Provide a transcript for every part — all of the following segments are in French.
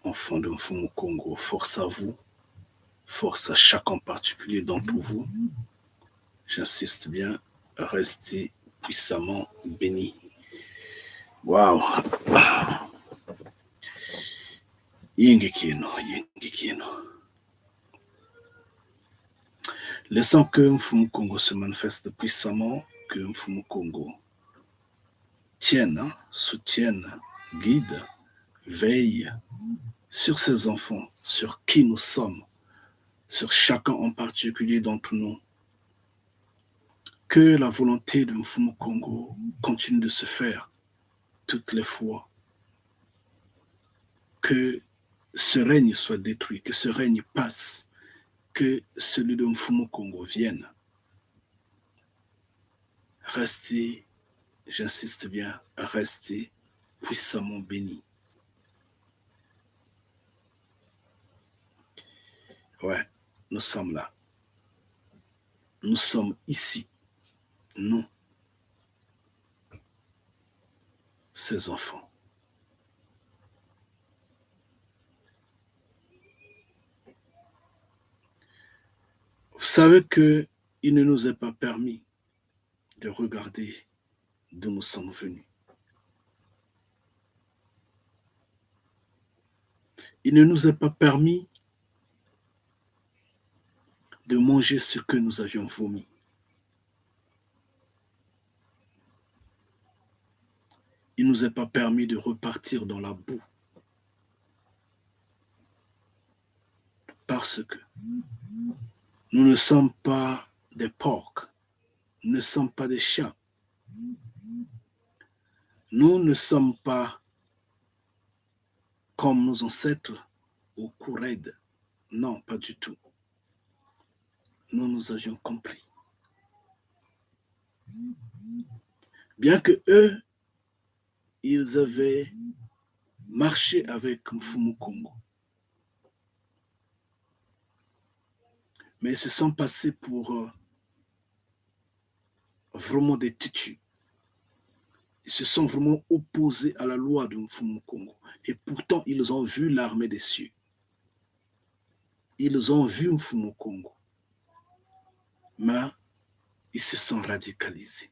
enfants de Mfumu Congo, force à vous, force à chacun en particulier d'entre vous. J'insiste bien, restez puissamment bénis. Waouh! Yengekino. Laissons que Mfumu Congo se manifeste puissamment, que Mfumu Congo tienne, soutienne, guide, veille sur ses enfants, sur qui nous sommes, sur chacun en particulier d'entre nous. Que la volonté de Mfumu Congo continue de se faire toutes les fois. Que ce règne soit détruit, que ce règne passe, que celui de Mfumu Congo vienne. Restez, j'insiste bien, restez puissamment bénis. Ouais, nous sommes là. Nous sommes ici. Nous, ses enfants. Vous savez qu'il ne nous est pas permis de regarder d'où nous sommes venus. Il ne nous est pas permis de manger ce que nous avions vomi. Il ne nous est pas permis de repartir dans la boue. Parce que nous ne sommes pas des porcs, nous ne sommes pas des chiens. Nous ne sommes pas comme nos ancêtres au cou raide. Non, pas du tout. Nous avions compris. Bien que eux, ils avaient marché avec Mfumu Congo. Mais ils se sont passés pour vraiment des têtus. Ils se sont vraiment opposés à la loi de Mfumu Congo. Et pourtant, ils ont vu l'armée des cieux. Ils ont vu Mfumu Congo. Mais ils se sont radicalisés.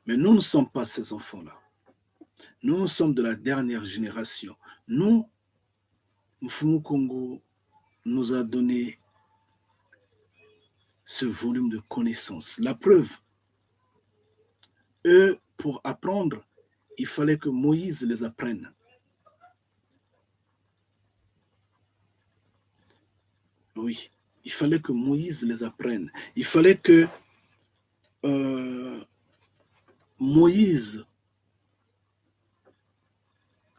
Mais nous ne sommes pas ces enfants-là. Nous sommes de la dernière génération. Nous, Mfumu Congo nous a donné ce volume de connaissances. La preuve, eux, pour apprendre, il fallait que Moïse les apprenne. Oui, il fallait que Moïse les apprenne. Il fallait que Moïse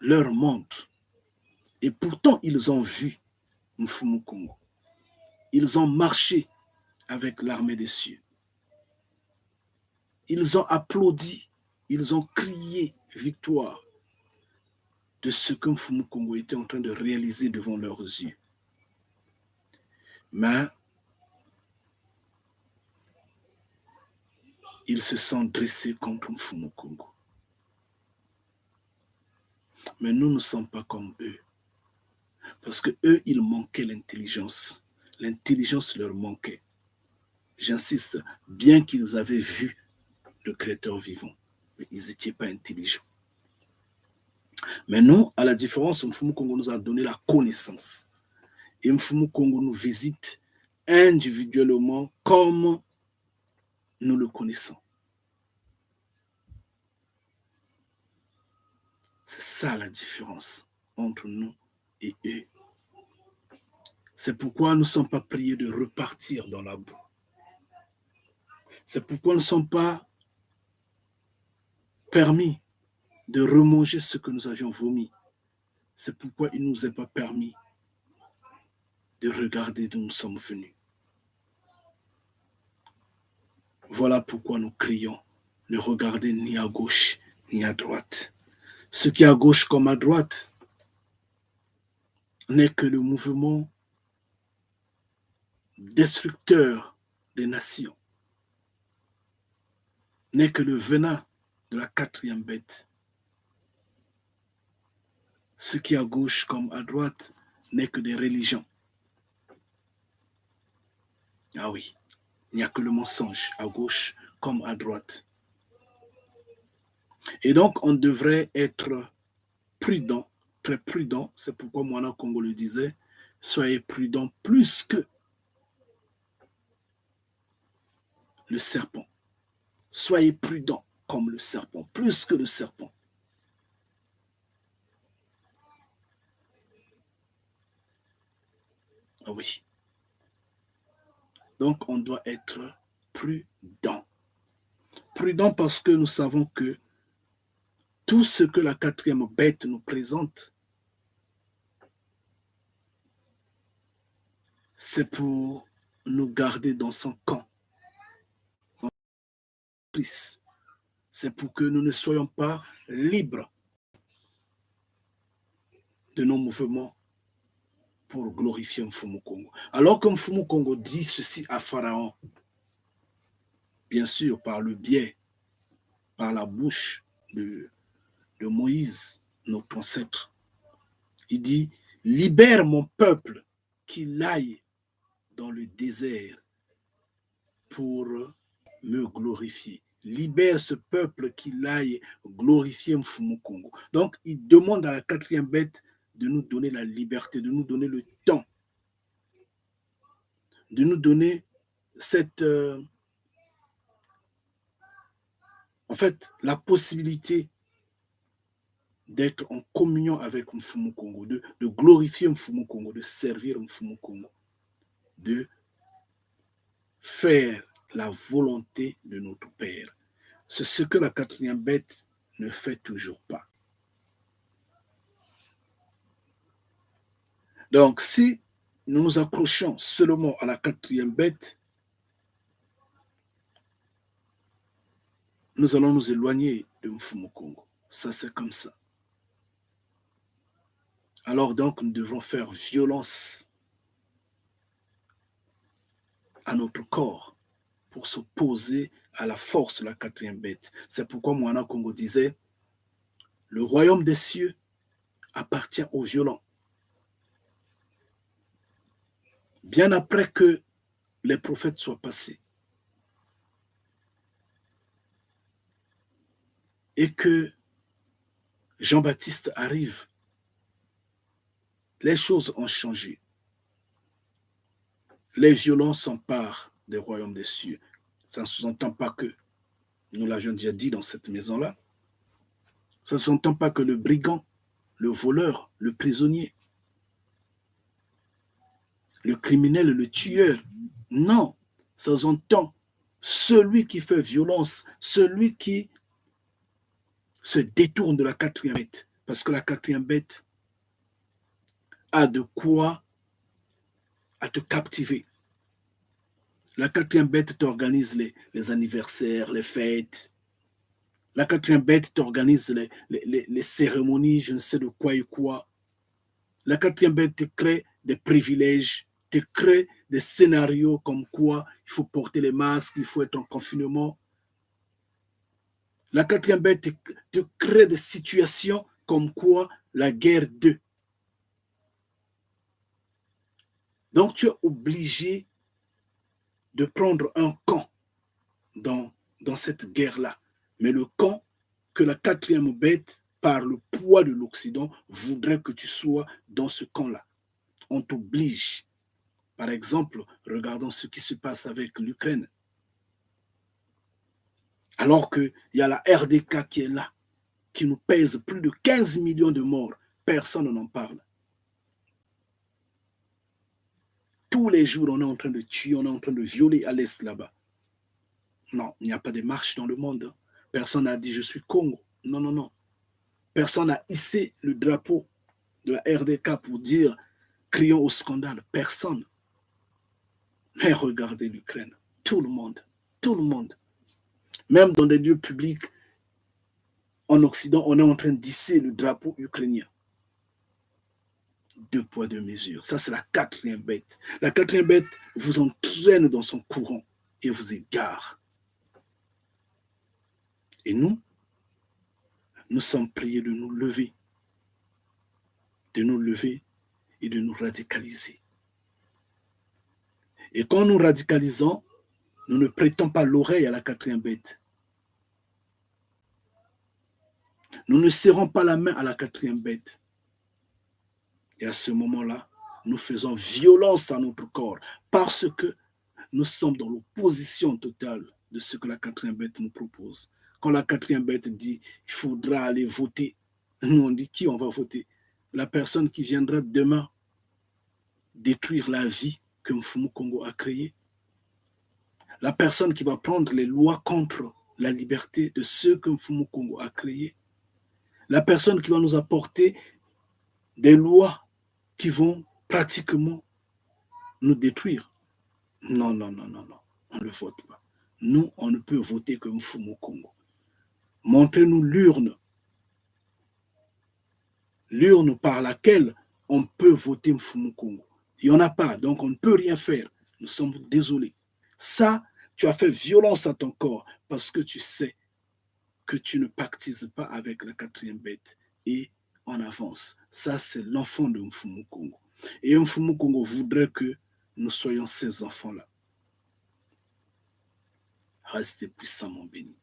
leur montre. Et pourtant, ils ont vu Mfumu Congo. Ils ont marché avec l'armée des cieux. Ils ont applaudi, ils ont crié victoire de ce que Mfumu Congo était en train de réaliser devant leurs yeux. Mais ils se sont dressés contre Mfumu Congo. Mais nous ne sommes pas comme eux. Parce que eux, ils manquaient l'intelligence. L'intelligence leur manquait. J'insiste, bien qu'ils avaient vu le Créateur vivant, mais ils n'étaient pas intelligents. Mais nous, à la différence, Mfumu Congo nous a donné la connaissance. Et Mfumu Congo nous visite individuellement comme nous le connaissons. C'est ça la différence entre nous et eux. C'est pourquoi nous ne sommes pas priés de repartir dans la boue. C'est pourquoi nous ne sommes pas permis de remanger ce que nous avions vomi. C'est pourquoi il ne nous est pas permis de regarder d'où nous sommes venus. Voilà pourquoi nous crions, ne regardez ni à gauche ni à droite. Ce qui est à gauche comme à droite n'est que le mouvement destructeur des nations, n'est que le venin de la quatrième bête. Ce qui est à gauche comme à droite n'est que des religions. Ah oui, il n'y a que le mensonge à gauche comme à droite. Et donc, on devrait être prudent, très prudent. C'est pourquoi Moana Congo le disait, soyez prudent plus que le serpent. Soyez prudent comme le serpent, plus que le serpent. Ah oui. Donc, on doit être prudent. Prudent parce que nous savons que tout ce que la quatrième bête nous présente, c'est pour nous garder dans son camp. C'est pour que nous ne soyons pas libres de nos mouvements pour glorifier Mfumu Congo. Alors que Mfumu Congo dit ceci à Pharaon, bien sûr par le biais, par la bouche de Moïse, notre ancêtre, il dit, libère mon peuple qu'il aille dans le désert pour me glorifier. Libère ce peuple qu'il aille glorifier Mfumu Congo. Donc, il demande à la quatrième bête de nous donner la liberté, de nous donner le temps, de nous donner cette, en fait, la possibilité d'être en communion avec Mfumu Congo, de glorifier Mfumu Congo, de servir Mfumu Congo, de faire la volonté de notre Père. C'est ce que la quatrième bête ne fait toujours pas. Donc, si nous nous accrochons seulement à la quatrième bête, nous allons nous éloigner de Mfumu Congo. Ça, c'est comme ça. Alors donc, nous devons faire violence à notre corps pour s'opposer à la force de la quatrième bête. C'est pourquoi Moana Congo disait, le royaume des cieux appartient aux violents. Bien après que les prophètes soient passés et que Jean-Baptiste arrive, les choses ont changé. Les violents s'emparent des royaumes des cieux. Ça ne sous-entend pas que, nous l'avions déjà dit dans cette maison-là, ça ne sous-entend pas que le brigand, le voleur, le prisonnier, le criminel, le tueur, non, ça sous-entend celui qui fait violence, celui qui se détourne de la quatrième bête, parce que la quatrième bête a de quoi à te captiver. La quatrième bête t'organise les anniversaires, les fêtes. La quatrième bête t'organise les cérémonies, je ne sais de quoi et quoi. La quatrième bête te crée des privilèges, te crée des scénarios comme quoi il faut porter les masques, il faut être en confinement. La quatrième bête te crée des situations comme quoi la guerre d'eux. Donc tu es obligé de prendre un camp dans cette guerre-là. Mais le camp que la quatrième bête, par le poids de l'Occident, voudrait que tu sois dans ce camp-là. On t'oblige. Par exemple, regardons ce qui se passe avec l'Ukraine. Alors qu'il y a la RDK qui est là, qui nous pèse plus de 15 millions de morts, personne n'en parle. Tous les jours, on est en train de tuer, on est en train de violer à l'Est là-bas. Non, il n'y a pas de marche dans le monde. Personne n'a dit je suis Congo. Non, non, non. Personne n'a hissé le drapeau de la RDK pour dire crions au scandale. Personne. Mais regardez l'Ukraine. Tout le monde. Tout le monde. Même dans des lieux publics, en Occident, on est en train d'hisser le drapeau ukrainien. Deux poids, deux mesures. Ça, c'est la quatrième bête. La quatrième bête vous entraîne dans son courant et vous égare. Et nous sommes priés de nous lever de nous lever et de nous radicaliser. Et quand nous radicalisons, nous ne prêtons pas l'oreille à la quatrième bête. Nous ne serrons pas la main à la quatrième bête. Et à ce moment-là, nous faisons violence à notre corps parce que nous sommes dans l'opposition totale de ce que la quatrième bête nous propose. Quand la quatrième bête dit il faudra aller voter, nous on dit qui on va voter? La personne qui viendra demain détruire la vie que Mfumu Kongo a créée. La personne qui va prendre les lois contre la liberté de ceux que Mfumu Kongo a créés. La personne qui va nous apporter des lois qui vont pratiquement nous détruire. Non, non, non, non, non. On ne le vote pas. Nous, on ne peut voter que Mfumu Kongo. Montrez-nous l'urne. L'urne par laquelle on peut voter Mfumu Kongo. Il n'y en a pas, donc on ne peut rien faire. Nous sommes désolés. Ça, tu as fait violence à ton corps parce que tu sais que tu ne pactises pas avec la quatrième bête et on avance. Ça, c'est l'enfant de Mfumu Kongo. Et Mfumu Kongo voudrait que nous soyons ces enfants-là. Restez puissamment bénis.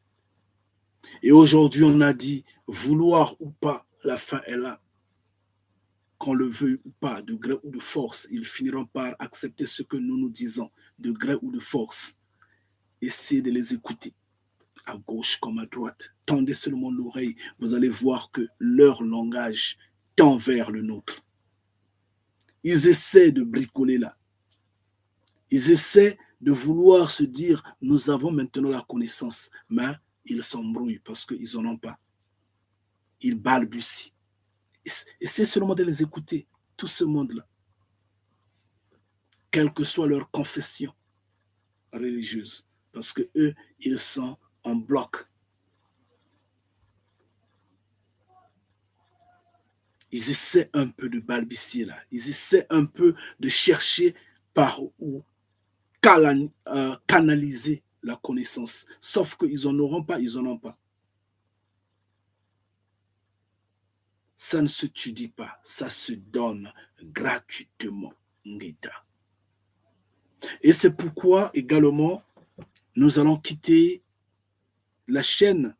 Et aujourd'hui, on a dit, vouloir ou pas, la fin est là. Qu'on le veuille ou pas, de gré ou de force, ils finiront par accepter ce que nous nous disons, de gré ou de force. Essayez de les écouter, à gauche comme à droite. Tendez seulement l'oreille, vous allez voir que leur langage tend vers le nôtre. Ils essaient de bricoler là. Ils essaient de vouloir se dire, nous avons maintenant la connaissance, mais ils s'embrouillent parce qu'ils n'en ont pas. Ils balbutient. Essayez seulement de les écouter, tout ce monde-là. Quelle que soit leur confession religieuse. Parce que eux, ils sont en bloc. Ils essaient un peu de balbutier là. Ils essaient un peu de chercher par où canaliser la connaissance. Sauf qu'ils n'en auront pas, ils n'en ont pas. Ça ne se étudie pas, ça se donne gratuitement. Ngeta. Et c'est pourquoi également, nous allons quitter la chaîne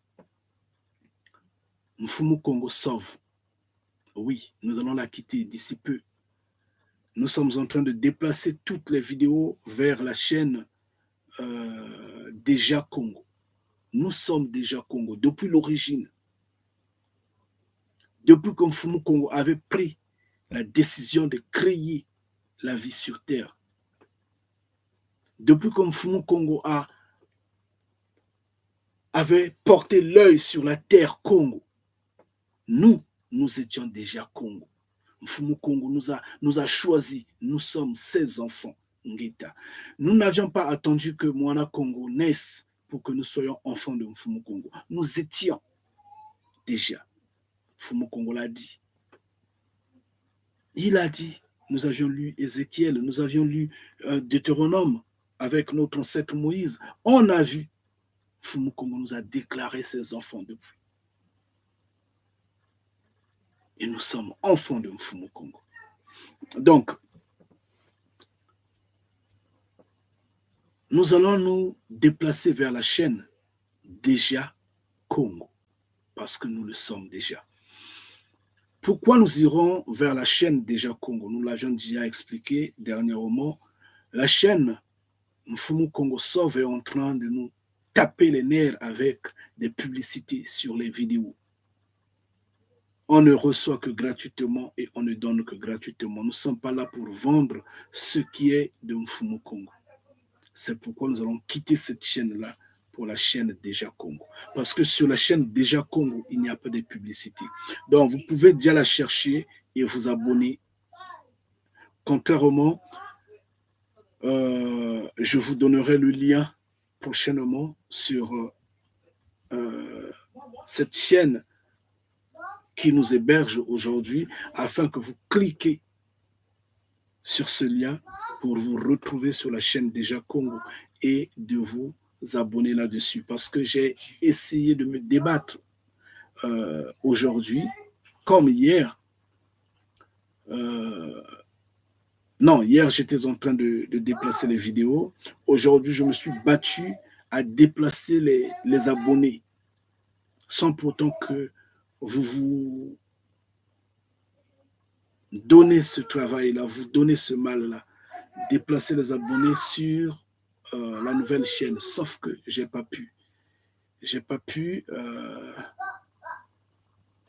Mfumu Kongo Sauve. Oui, nous allons la quitter d'ici peu. Nous sommes en train de déplacer toutes les vidéos vers la chaîne Déjà Congo. Nous sommes Déjà Congo depuis l'origine. Depuis que Mfumu Kongo avait pris la décision de créer la vie sur Terre. Depuis que Mfumu Kongo avait porté l'œil sur la terre Congo, nous étions déjà Congo. Mfumu Kongo nous a choisis. Nous sommes ses enfants. Ngeta. Nous n'avions pas attendu que Moana Congo naisse pour que nous soyons enfants de Mfumu Kongo. Nous étions déjà. Mfumu Kongo l'a dit. Il a dit, nous avions lu Ézéchiel, nous avions lu Deutéronome avec notre ancêtre Moïse. On a vu, Mfumu Kongo nous a déclaré ses enfants depuis. Et nous sommes enfants de Mfumu Kongo. Donc, nous allons nous déplacer vers la chaîne Déjà Congo, parce que nous le sommes déjà. Pourquoi nous irons vers la chaîne Déjà Congo? Nous l'avions déjà expliqué dernièrement. La chaîne Mfumu Kongo Sauve est en train de nous taper les nerfs avec des publicités sur les vidéos. On ne reçoit que gratuitement et on ne donne que gratuitement. Nous ne sommes pas là pour vendre ce qui est de Mfumu Kongo. C'est pourquoi nous allons quitter cette chaîne-là pour la chaîne Déjà Congo. Parce que sur la chaîne Déjà Congo, il n'y a pas de publicité. Donc, vous pouvez déjà la chercher et vous abonner. Contrairement, je vous donnerai le lien prochainement sur cette chaîne qui nous héberge aujourd'hui afin que vous cliquez sur ce lien pour vous retrouver sur la chaîne Déjà Congo et de vous abonner là-dessus. Parce que j'ai essayé de me débattre aujourd'hui, comme hier, Non, hier, j'étais en train de déplacer les vidéos. Aujourd'hui, je me suis battu à déplacer les abonnés sans pourtant que vous vous donnez ce travail-là, vous donnez ce mal-là, déplacer les abonnés sur la nouvelle chaîne, sauf que j'ai pas pu. J'ai pas pu.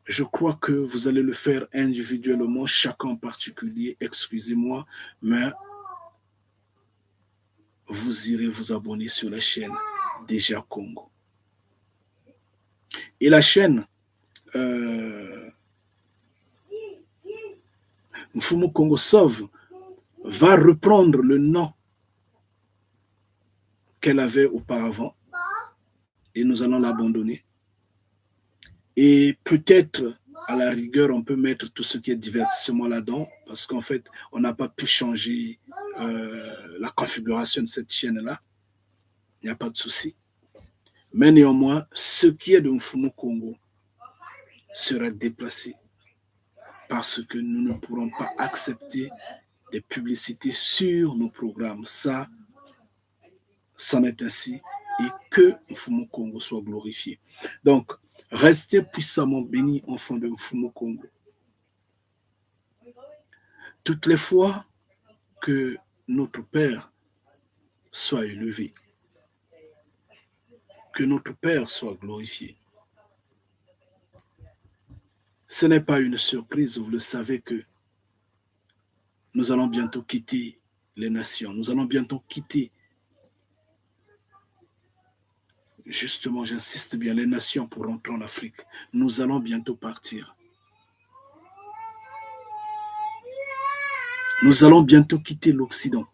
Je crois que vous allez le faire individuellement, chacun en particulier, excusez-moi, mais vous irez vous abonner sur la chaîne Déjà Congo. Et la chaîne Mfumu Congo Sauve va reprendre le nom qu'elle avait auparavant et nous allons l'abandonner. Et peut-être, à la rigueur, on peut mettre tout ce qui est divertissement là-dedans parce qu'en fait, on n'a pas pu changer la configuration de cette chaîne-là. Il n'y a pas de souci. Mais néanmoins, ce qui est de Mfumu Congo sera déplacé parce que nous ne pourrons pas accepter des publicités sur nos programmes. Ça, c'en est ainsi et que Mfumu Congo soit glorifié. Donc, restez puissamment bénis, enfants de Mfumu Congo. Toutes les fois que notre Père soit élevé, que notre Père soit glorifié. Ce n'est pas une surprise, vous le savez que nous allons bientôt quitter les nations, nous allons bientôt quitter, justement, j'insiste bien, les nations pour rentrer en Afrique. Nous allons bientôt partir. Nous allons bientôt quitter l'Occident.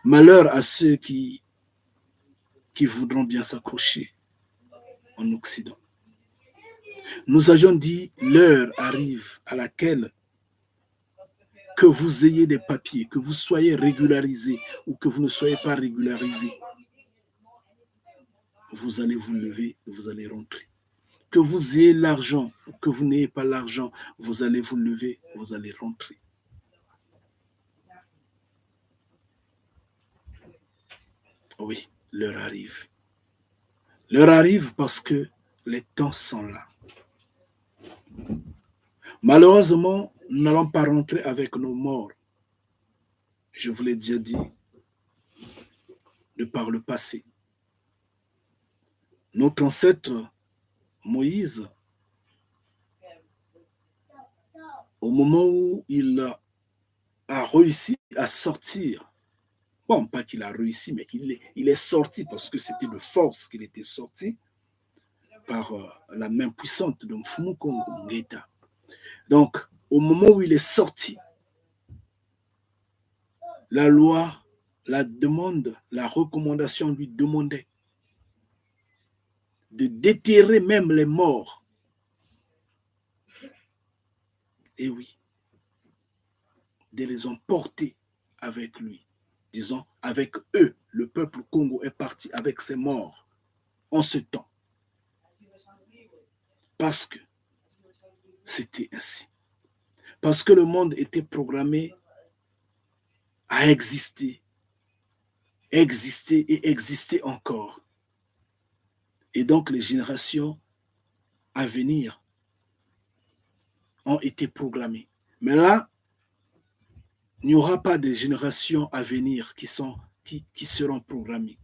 Malheur à ceux qui voudront bien s'accrocher en Occident. Nous avions dit, l'heure arrive à laquelle que vous ayez des papiers, que vous soyez régularisé ou que vous ne soyez pas régularisé, vous allez vous lever et vous allez rentrer. Que vous ayez l'argent ou que vous n'ayez pas l'argent, vous allez vous lever et vous allez rentrer. Oui, l'heure arrive. L'heure arrive parce que les temps sont là. Malheureusement, nous n'allons pas rentrer avec nos morts. Je vous l'ai déjà dit de par le passé. Notre ancêtre Moïse, au moment où il a réussi à sortir, bon, pas qu'il a réussi, mais il est sorti parce que c'était de force qu'il était sorti par la main puissante de Mfumu Congo Ngeta. Donc, au moment où il est sorti, la loi, la demande, la recommandation lui demandait de déterrer même les morts. Et oui, de les emporter avec lui. Disons, avec eux, le peuple Congo est parti avec ses morts en ce temps. Parce que c'était ainsi. Parce que le monde était programmé à exister, exister et exister encore. Et donc les générations à venir ont été programmées. Mais là, il n'y aura pas de générations à venir qui seront programmées.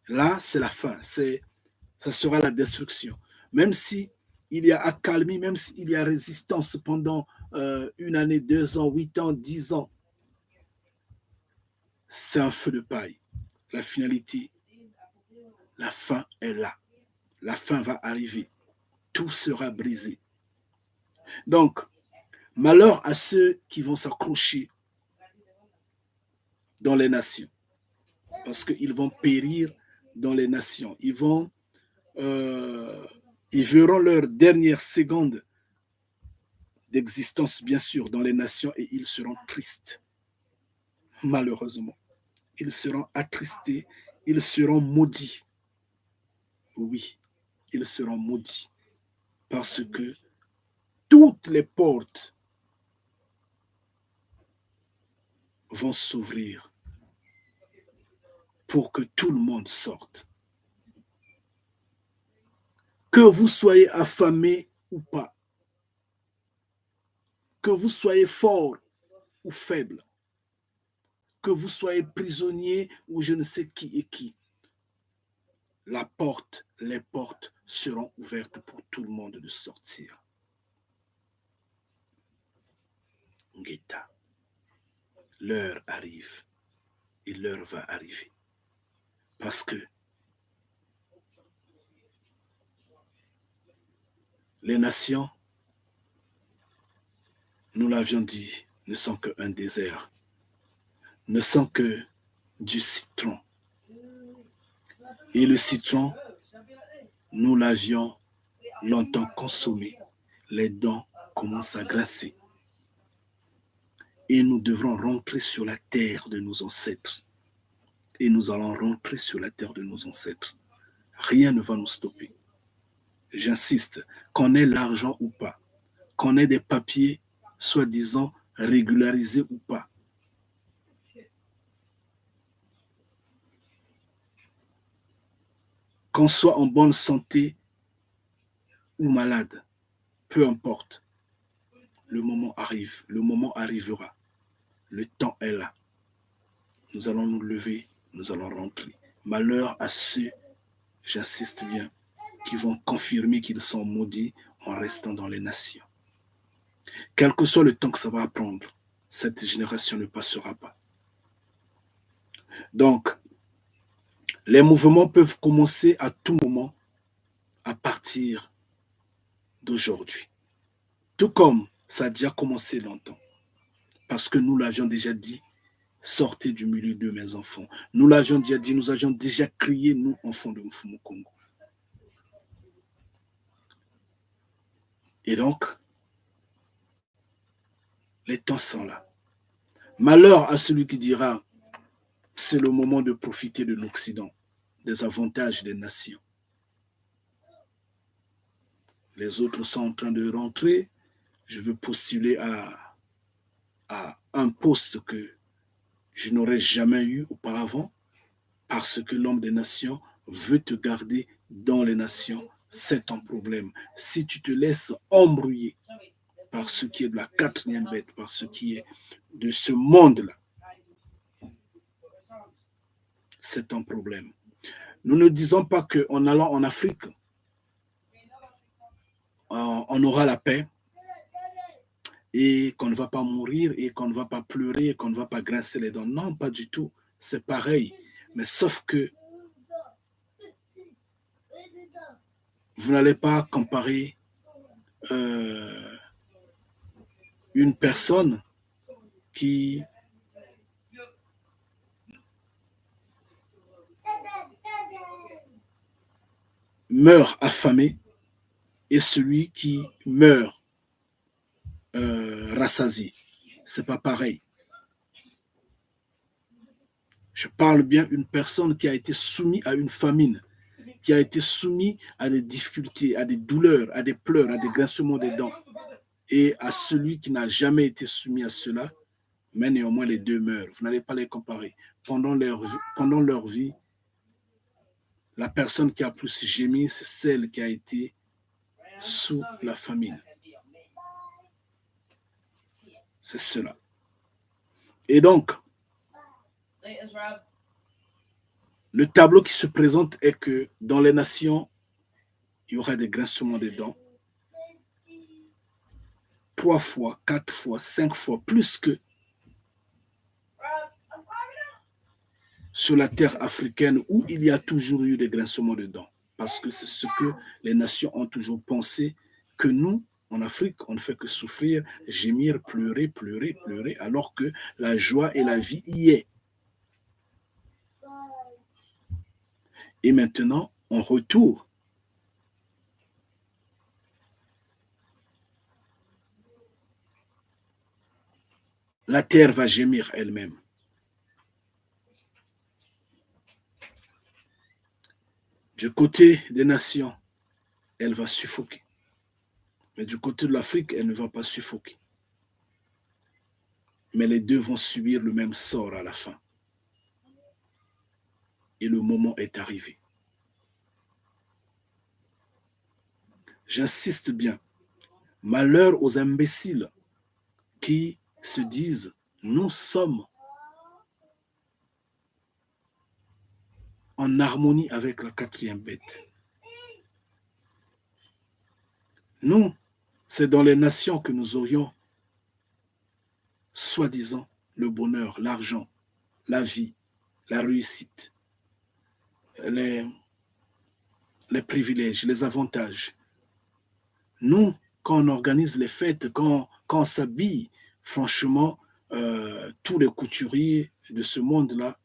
Là, c'est la fin, ça sera la destruction. Même si il y a accalmie, même s'il y a résistance pendant une année, 2 ans, 8 ans, 10 ans, c'est un feu de paille. La finalité, la fin est là. La fin va arriver. Tout sera brisé. Donc, malheur à ceux qui vont s'accrocher dans les nations, parce qu'ils vont périr dans les nations. Ils verront leur dernière seconde d'existence, bien sûr, dans les nations et ils seront tristes. Malheureusement, ils seront attristés, ils seront maudits. Oui, ils seront maudits parce que toutes les portes vont s'ouvrir pour que tout le monde sorte. Que vous soyez affamé ou pas, que vous soyez fort ou faible, que vous soyez prisonnier ou je ne sais qui et qui, les portes seront ouvertes pour tout le monde de sortir. Ngeta, l'heure arrive et l'heure va arriver. Parce que les nations, nous l'avions dit, ne sont qu'un désert, ne sont que du citron. Et le citron, nous l'avions longtemps consommé. Les dents commencent à grincer. Et nous devrons rentrer sur la terre de nos ancêtres. Et nous allons rentrer sur la terre de nos ancêtres. Rien ne va nous stopper. J'insiste, qu'on ait l'argent ou pas, qu'on ait des papiers soi-disant régularisés ou pas. Qu'on soit en bonne santé ou malade, peu importe. Le moment arrive, le moment arrivera. Le temps est là. Nous allons nous lever, nous allons rentrer. Malheur à ceux, j'insiste bien, qui vont confirmer qu'ils sont maudits en restant dans les nations. Quel que soit le temps que ça va prendre, cette génération ne passera pas. Donc, les mouvements peuvent commencer à tout moment à partir d'aujourd'hui. Tout comme ça a déjà commencé longtemps. Parce que nous l'avions déjà dit, sortez du milieu de mes enfants. Nous l'avions déjà dit, nous avions déjà crié, nous, enfants de Mfumu Congo. Et donc, les temps sont là. Malheur à celui qui dira, c'est le moment de profiter de l'Occident, des avantages des nations. Les autres sont en train de rentrer. Je veux postuler à un poste que je n'aurais jamais eu auparavant parce que l'homme des nations veut te garder dans les nations. C'est ton problème. Si tu te laisses embrouiller par ce qui est de la quatrième bête, par ce qui est de ce monde-là, c'est ton problème. Nous ne disons pas qu'en allant en Afrique, on aura la paix et qu'on ne va pas mourir et qu'on ne va pas pleurer et qu'on ne va pas grincer les dents. Non, pas du tout. C'est pareil. Mais sauf que vous n'allez pas comparer une personne qui meurt affamé et celui qui meurt rassasié. C'est pas pareil. Je parle bien d'une personne qui a été soumise à une famine, qui a été soumise à des difficultés, à des douleurs, à des pleurs, à des grincements des dents. Et à celui qui n'a jamais été soumis à cela, mais néanmoins les deux meurent. Vous n'allez pas les comparer. Pendant leur vie, la personne qui a plus gémi, c'est celle qui a été sous la famine. C'est cela. Et donc, le tableau qui se présente est que dans les nations, il y aura des grincements des dents. 3 fois, 4 fois, 5 fois, plus que sur la terre africaine où il y a toujours eu des grincements de dents. Parce que c'est ce que les nations ont toujours pensé, que nous, en Afrique, on ne fait que souffrir, gémir, pleurer, pleurer, pleurer, alors que la joie et la vie y est. Et maintenant, on retourne. La terre va gémir elle-même. Du côté des nations, elle va suffoquer. Mais du côté de l'Afrique, elle ne va pas suffoquer. Mais les deux vont subir le même sort à la fin. Et le moment est arrivé. J'insiste bien. Malheur aux imbéciles qui se disent, nous sommes en harmonie avec la quatrième bête. Nous, c'est dans les nations que nous aurions, soi-disant, le bonheur, l'argent, la vie, la réussite, les privilèges, les avantages. Nous, quand on organise les fêtes, quand on s'habille, franchement, tous les couturiers de ce monde-là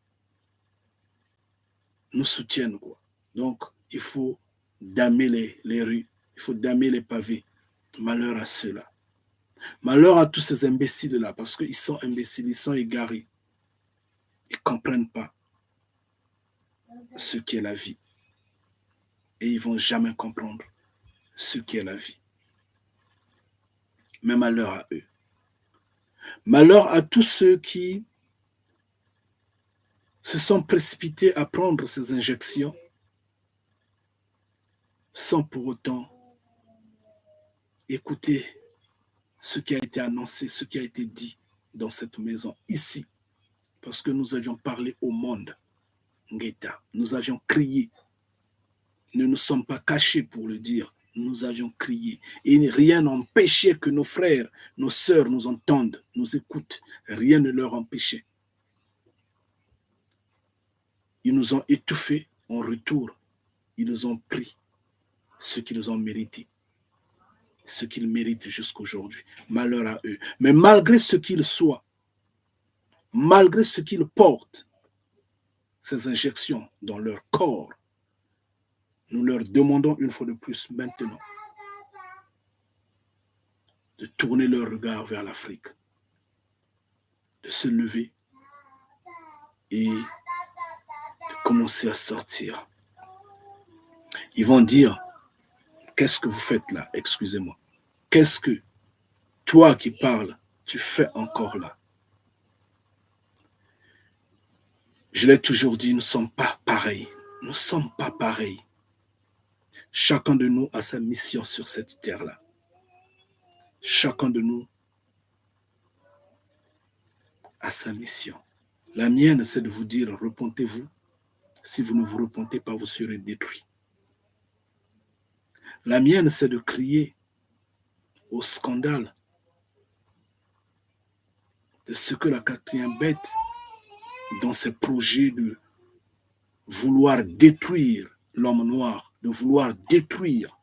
nous soutiennent, quoi. Donc, il faut damer les rues, il faut damer les pavés. Malheur à ceux-là. Malheur à tous ces imbéciles-là, parce qu'ils sont imbéciles, ils sont égarés. Ils ne comprennent pas ce qu'est la vie. Et ils ne vont jamais comprendre ce qu'est la vie. Mais malheur à eux. Malheur à tous ceux qui se sont précipités à prendre ces injections sans pour autant écouter ce qui a été annoncé, ce qui a été dit dans cette maison, ici, parce que nous avions parlé au monde, Ngeta, nous avions crié, nous ne nous sommes pas cachés pour le dire, nous avions crié, et rien n'empêchait que nos frères, nos sœurs nous entendent, nous écoutent, rien ne leur empêchait. Ils nous ont étouffés en retour, ils nous ont pris ce qu'ils ont mérité, ce qu'ils méritent jusqu'aujourd'hui. Malheur à eux. Mais malgré ce qu'ils soient, malgré ce qu'ils portent, ces injections dans leur corps, nous leur demandons une fois de plus maintenant de tourner leur regard vers l'Afrique, de se lever et de commencer à sortir. Ils vont dire, qu'est-ce que vous faites là? Excusez-moi. Qu'est-ce que toi qui parles, tu fais encore là? Je l'ai toujours dit, nous ne sommes pas pareils. Nous ne sommes pas pareils. Chacun de nous a sa mission sur cette terre-là. Chacun de nous a sa mission. La mienne, c'est de vous dire, repentez-vous. Si vous ne vous repentez pas, vous serez détruits. La mienne, c'est de crier au scandale de ce que la quatrième bête, dans ses projets de vouloir détruire l'homme noir, de vouloir détruire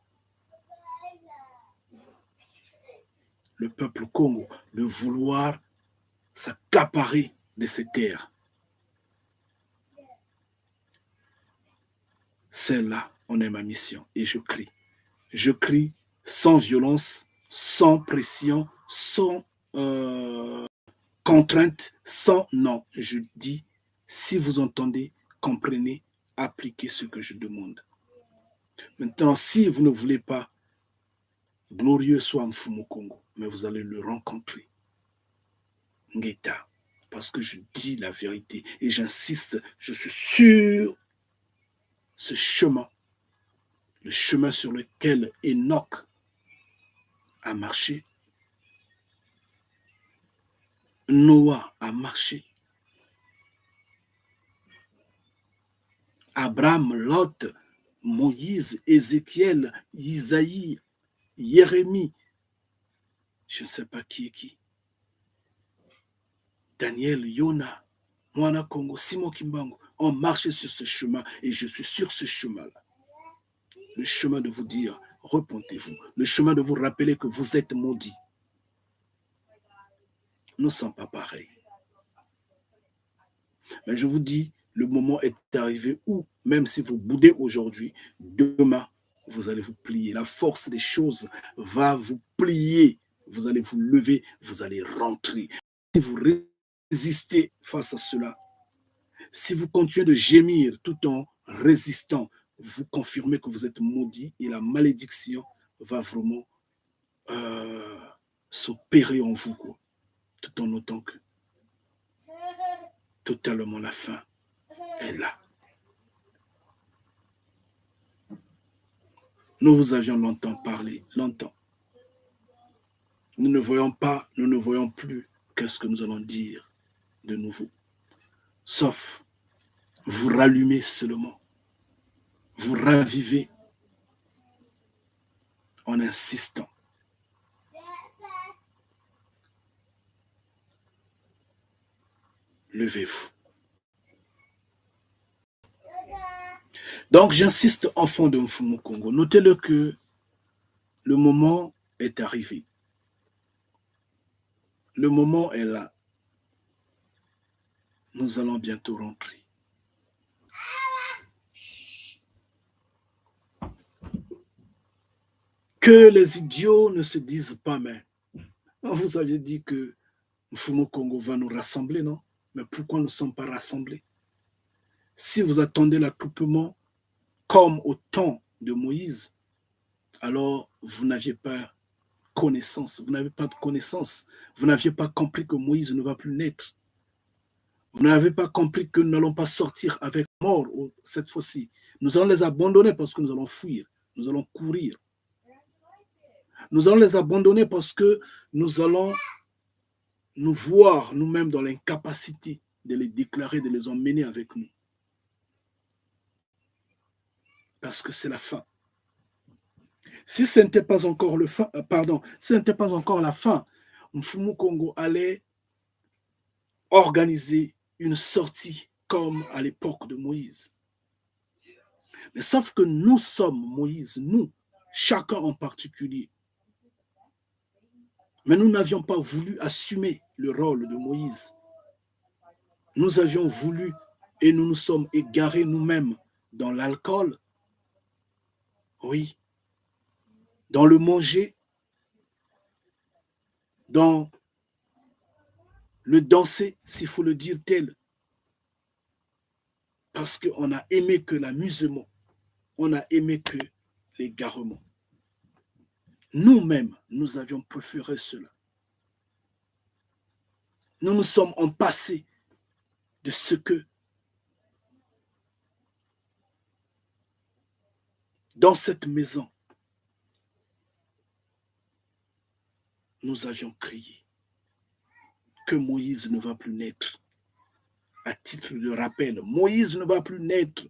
le peuple Congo, de vouloir s'accaparer de ces terres. C'est là, on est ma mission. Et je crie. Je crie sans violence, sans pression, sans contrainte, sans non. Je dis, si vous entendez, comprenez, appliquez ce que je demande. Maintenant, si vous ne voulez pas, glorieux soit Mfumu Congo, mais vous allez le rencontrer. Ngeta, parce que je dis la vérité et j'insiste, je suis sur ce chemin, le chemin sur lequel Enoch a marché, Noah a marché, Abraham, Lot, Moïse, Ézéchiel, Isaïe, Jérémie, je ne sais pas qui est qui, Daniel, Yona, Moana Congo, Simon Kimbango, ont marché sur ce chemin et je suis sur ce chemin-là. Le chemin de vous dire, repentez-vous. Le chemin de vous rappeler que vous êtes maudits. Nous ne sommes pas pareils. Mais je vous dis, le moment est arrivé où, même si vous boudez aujourd'hui, demain, vous allez vous plier. La force des choses va vous plier. Vous allez vous lever, vous allez rentrer. Si vous résistez face à cela, si vous continuez de gémir tout en résistant, vous confirmez que vous êtes maudit et la malédiction va vraiment s'opérer en vous, quoi, tout en autant que totalement la fin est là. Nous vous avions longtemps parlé, longtemps. Nous ne voyons pas, nous ne voyons plus qu'est-ce que nous allons dire de nouveau. Sauf vous rallumez seulement, vous ravivez en insistant. Levez-vous. Donc, j'insiste, enfant de Mfumu Congo. Notez-le que le moment est arrivé. Le moment est là. Nous allons bientôt rentrer. Que les idiots ne se disent pas, mais vous aviez dit que Mfumu Congo va nous rassembler, non? Mais pourquoi nous ne sommes pas rassemblés? Si vous attendez l'attroupement comme au temps de Moïse, alors vous n'aviez pas connaissance, vous n'avez pas de connaissance, vous n'aviez pas compris que Moïse ne va plus naître. Vous n'avez pas compris que nous n'allons pas sortir avec mort cette fois-ci. Nous allons les abandonner parce que nous allons fuir, nous allons courir. Nous allons les abandonner parce que nous allons nous voir nous-mêmes dans l'incapacité de les déclarer, de les emmener avec nous. Parce que c'est la fin. Si ce n'était pas encore si ce n'était pas encore la fin, Mfumu Congo allait organiser une sortie comme à l'époque de Moïse. Mais sauf que nous sommes Moïse, nous, chacun en particulier. Mais nous n'avions pas voulu assumer le rôle de Moïse. Nous avions voulu et nous nous sommes égarés nous-mêmes dans l'alcool, oui, dans le manger, dans le danser, s'il faut le dire tel, parce qu'on a aimé que l'amusement, on a aimé que l'égarement. Nous-mêmes, nous avions préféré cela. Nous nous sommes empassés de ce que dans cette maison, nous avions crié que Moïse ne va plus naître. À titre de rappel, Moïse ne va plus naître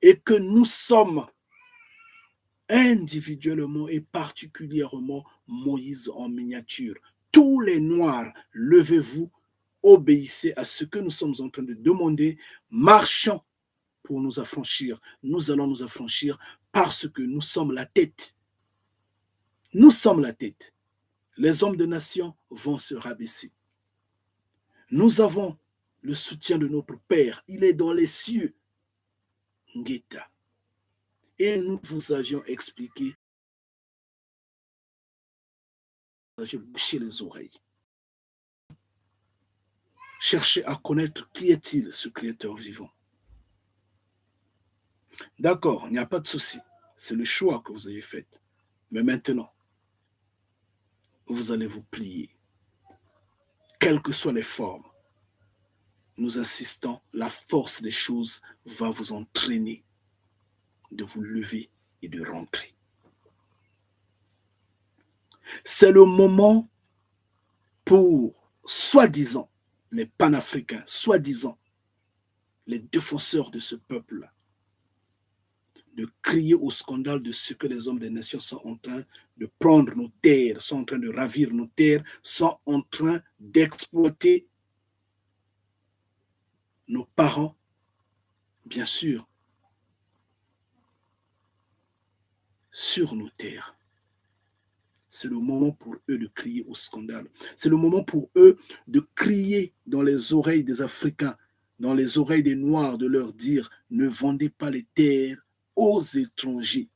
et que nous sommes individuellement et particulièrement Moïse en miniature. Tous les Noirs, levez-vous, obéissez à ce que nous sommes en train de demander, marchons pour nous affranchir. Nous allons nous affranchir parce que nous sommes la tête. Nous sommes la tête. Les hommes de nation vont se rabaisser. Nous avons le soutien de notre Père. Il est dans les cieux. Ngeta. Et nous vous avions expliqué, vous aviez bouché les oreilles. Cherchez à connaître qui est-il, ce Créateur vivant. D'accord, il n'y a pas de souci. C'est le choix que vous avez fait. Mais maintenant, vous allez vous plier. Quelles que soient les formes, nous insistons, la force des choses va vous entraîner de vous lever et de rentrer. C'est le moment pour, soi-disant, les panafricains, soi-disant, les défenseurs de ce peuple-là, de crier au scandale de ce que les hommes des nations sont en train de prendre nos terres, sont en train de ravir nos terres, sont en train d'exploiter nos parents, bien sûr, sur nos terres. C'est le moment pour eux de crier au scandale. C'est le moment pour eux de crier dans les oreilles des Africains, dans les oreilles des Noirs, de leur dire « Ne vendez pas les terres aux étrangers.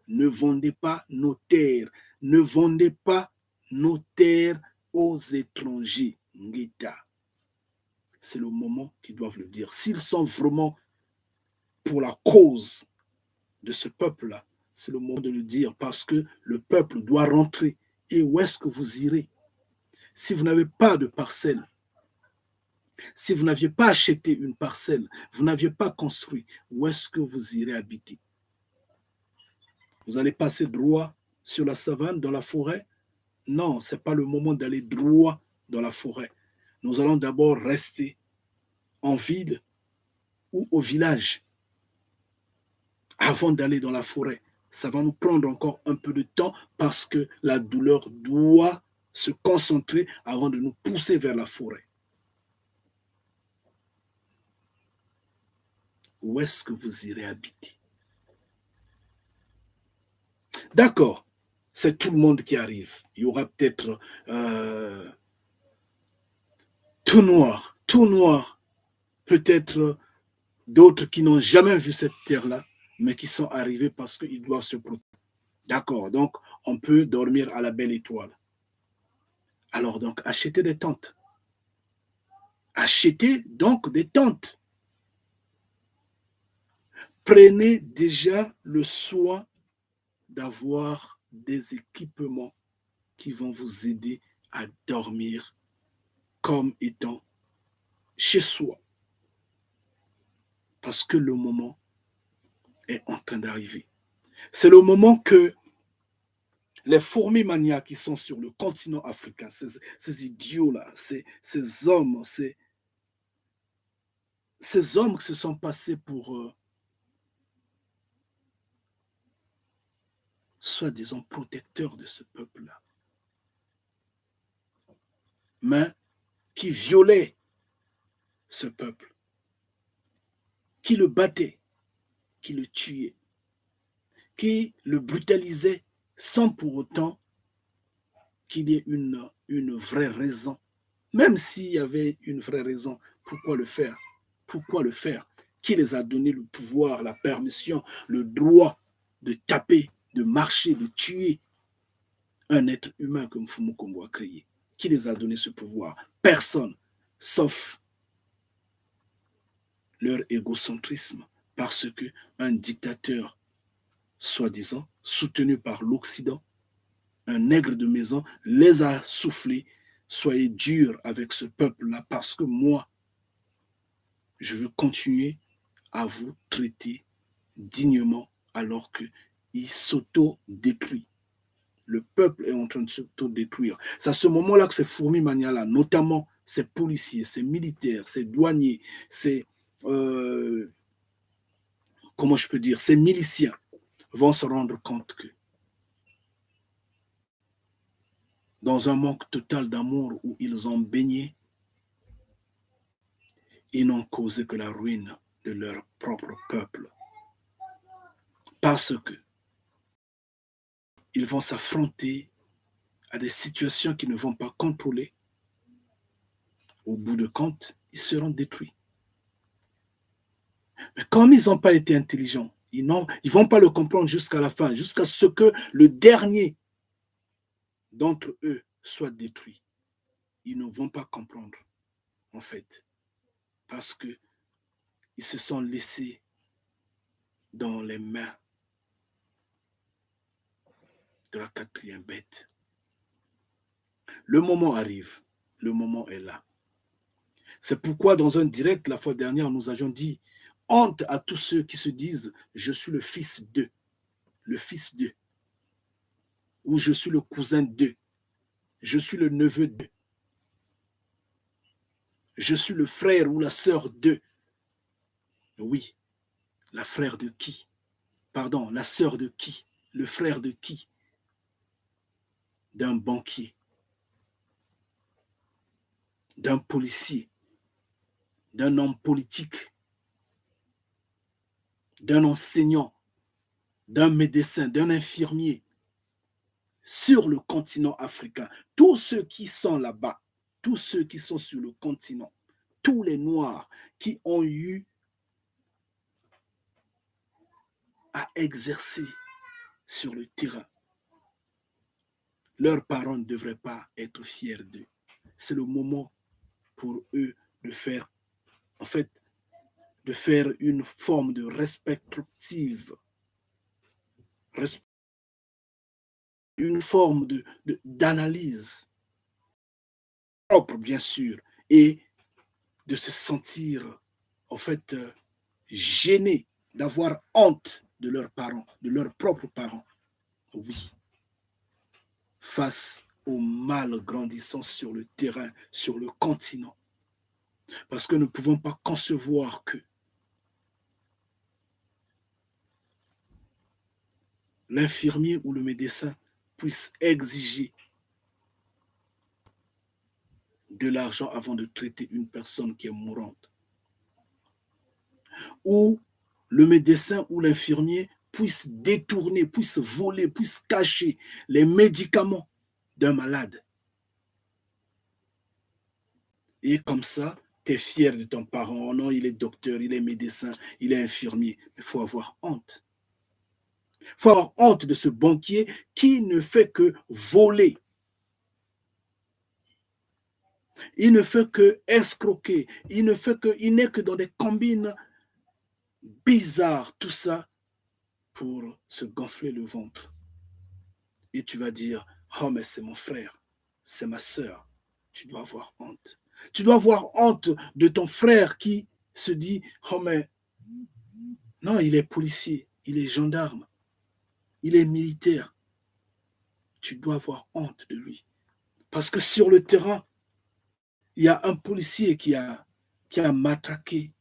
Ne vendez pas nos terres. Ne vendez pas nos terres aux étrangers. » Ngita. C'est le moment qu'ils doivent le dire. S'ils sont vraiment pour la cause de ce peuple-là, c'est le moment de le dire parce que le peuple doit rentrer. Et où est-ce que vous irez? Si vous n'avez pas de parcelle, Si vous n'aviez pas acheté une parcelle, vous n'aviez pas construit, où est-ce que vous irez habiter? Vous allez passer droit sur la savane, dans la forêt? Non, ce n'est pas le moment d'aller droit dans la forêt. Nous allons d'abord rester en ville ou au village avant d'aller dans la forêt. Ça va nous prendre encore un peu de temps parce que la douleur doit se concentrer avant de nous pousser vers la forêt. Où est-ce que vous irez habiter? D'accord, c'est tout le monde qui arrive. Il y aura peut-être tout noir, peut-être d'autres qui n'ont jamais vu cette terre-là, mais qui sont arrivés parce qu'ils doivent se protéger. D'accord, donc on peut dormir à la belle étoile. Alors donc, achetez des tentes. Achetez donc des tentes. Prenez déjà le soin d'avoir des équipements qui vont vous aider à dormir comme étant chez soi. Parce que le moment est en train d'arriver. C'est le moment que les fourmis maniaques qui sont sur le continent africain, ces idiots-là, ces hommes, ces hommes qui se sont passés pour soi-disant protecteurs de ce peuple-là, mais qui violaient ce peuple, qui le battaient, qui le tuaient, qui le brutalisaient sans pour autant qu'il y ait une vraie raison. Même s'il y avait une vraie raison, pourquoi le faire? Pourquoi le faire? Qui les a donné le pouvoir, la permission, le droit de taper, de marcher, de tuer un être humain comme Fumu Kongo a créé? Qui les a donné ce pouvoir? Personne, sauf leur égocentrisme, parce qu'un dictateur, soi-disant, soutenu par l'Occident, un nègre de maison, les a soufflés. Soyez durs avec ce peuple-là, parce que moi, je veux continuer à vous traiter dignement alors qu'il s'auto-détruit. Le peuple est en train de s'auto-détruire. C'est à ce moment-là que ces fourmis maniales-là, notamment ces policiers, ces militaires, ces douaniers, ces, comment je peux dire, ces miliciens, vont se rendre compte que dans un manque total d'amour où ils ont baigné, ils n'ont causé que la ruine de leur propre peuple. Parce que ils vont s'affronter à des situations qu'ils ne vont pas contrôler. Au bout de compte, ils seront détruits. Mais comme ils n'ont pas été intelligents, ils ne vont pas le comprendre jusqu'à la fin, jusqu'à ce que le dernier d'entre eux soit détruit. Ils ne vont pas comprendre, en fait, parce qu'ils se sont laissés dans les mains de la quatrième bête. Le moment arrive, le moment est là. C'est pourquoi dans un direct la fois dernière, nous avions dit honte à tous ceux qui se disent je suis le fils d'eux, ou je suis le cousin d'eux, je suis le neveu d'eux, je suis le frère ou la sœur d'eux. Oui, la frère de qui? Pardon, la sœur de qui? Le frère de qui? D'un banquier, d'un policier, d'un homme politique, d'un enseignant, d'un médecin, d'un infirmier. Sur le continent africain, tous ceux qui sont là-bas, tous ceux qui sont sur le continent, tous les Noirs qui ont eu à exercer sur le terrain, leurs parents ne devraient pas être fiers d'eux. C'est le moment pour eux de faire, en fait, de faire une forme de rétrospective, une forme d'analyse propre, bien sûr, et de se sentir, en fait, gênés, d'avoir honte de leurs parents, de leurs propres parents. Oui, face au mal grandissant sur le terrain, sur le continent. Parce que nous ne pouvons pas concevoir que l'infirmier ou le médecin puisse exiger de l'argent avant de traiter une personne qui est mourante. Ou le médecin ou l'infirmier puisse détourner, puisse voler, puisse cacher les médicaments d'un malade. Et comme ça, tu es fier de ton parent. Oh non, il est docteur, il est médecin, il est infirmier. Il faut avoir honte. Il faut avoir honte de ce banquier qui ne fait que voler. Il ne fait que escroquer. Il n'est que dans des combines bizarres, tout ça pour se gonfler le ventre. Et tu vas dire, oh mais c'est mon frère, c'est ma sœur. Tu dois avoir honte. Tu dois avoir honte de ton frère qui se dit, oh mais non, il est policier, il est gendarme, il est militaire. Tu dois avoir honte de lui. Parce que sur le terrain, il y a un policier qui a matraqué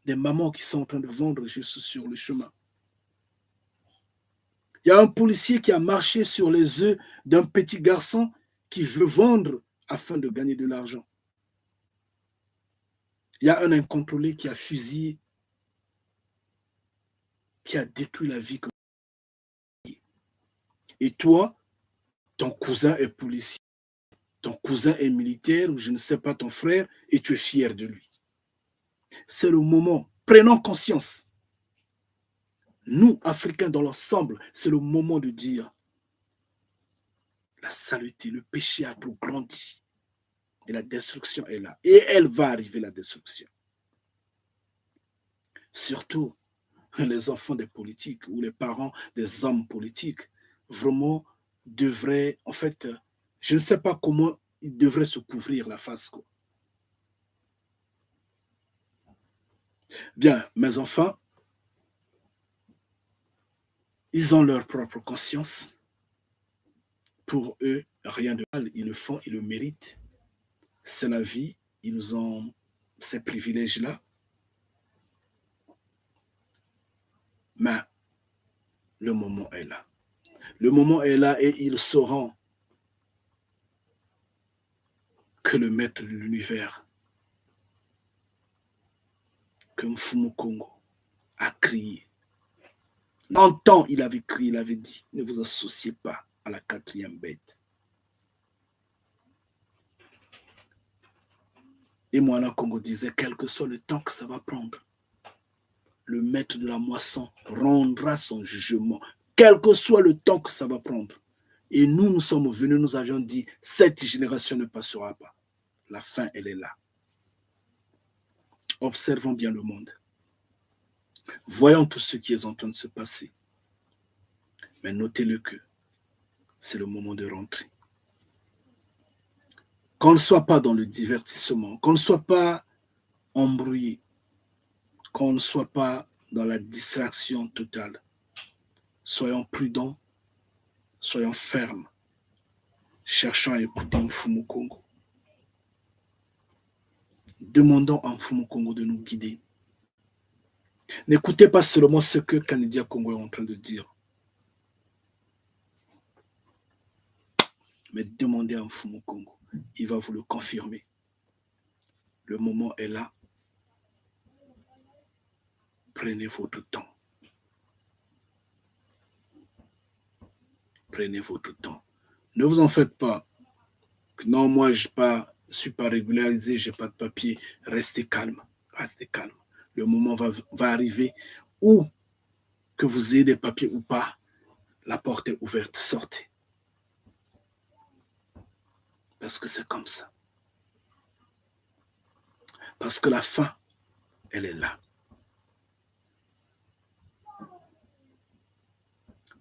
des mamans qui sont en train de vendre juste sur le chemin. Il y a un policier qui a marché sur les œufs d'un petit garçon qui veut vendre afin de gagner de l'argent. Il y a un incontrôlé qui a fusillé, qui a détruit la vie. Et toi, ton cousin est policier, ton cousin est militaire, ou je ne sais pas, ton frère, et tu es fier de lui. C'est le moment. Prenons conscience. Nous, Africains dans l'ensemble, c'est le moment de dire la saleté, le péché a trop grandi. Et la destruction est là. Et elle va arriver, la destruction. Surtout les enfants des politiques ou les parents des hommes politiques, vraiment devraient, en fait, je ne sais pas comment ils devraient se couvrir la face. Quoi. Bien, mes enfants, ils ont leur propre conscience. Pour eux, rien de mal. Ils le font, ils le méritent. C'est la vie. Ils ont ces privilèges-là. Mais le moment est là. Le moment est là et ils sauront que le maître de l'univers, que Mfumu Kongo, a crié. Longtemps, il avait crié, il avait dit, ne vous associez pas à la quatrième bête. Et Moana Congo disait, quel que soit le temps que ça va prendre, le maître de la moisson rendra son jugement, quel que soit le temps que ça va prendre. Et nous, nous sommes venus, nous avions dit, cette génération ne passera pas. La fin, elle est là. Observons bien le monde. Voyons tout ce qui est en train de se passer. Mais notez-le que c'est le moment de rentrer. Qu'on ne soit pas dans le divertissement, qu'on ne soit pas embrouillé, qu'on ne soit pas dans la distraction totale. Soyons prudents, soyons fermes, cherchons à écouter Mfumu Kongo. Demandons à Mfumu Kongo de nous guider. N'écoutez pas seulement ce que Kanidia Congo est en train de dire, mais demandez à Mfumu Kongo. Il va vous le confirmer. Le moment est là. Prenez votre temps. Prenez votre temps. Ne vous en faites pas. Non, moi, je ne suis pas régularisé, je n'ai pas de papier. Restez calme. Restez calme. Le moment va arriver où, que vous ayez des papiers ou pas, la porte est ouverte. Sortez. Parce que c'est comme ça. Parce que la fin, elle est là.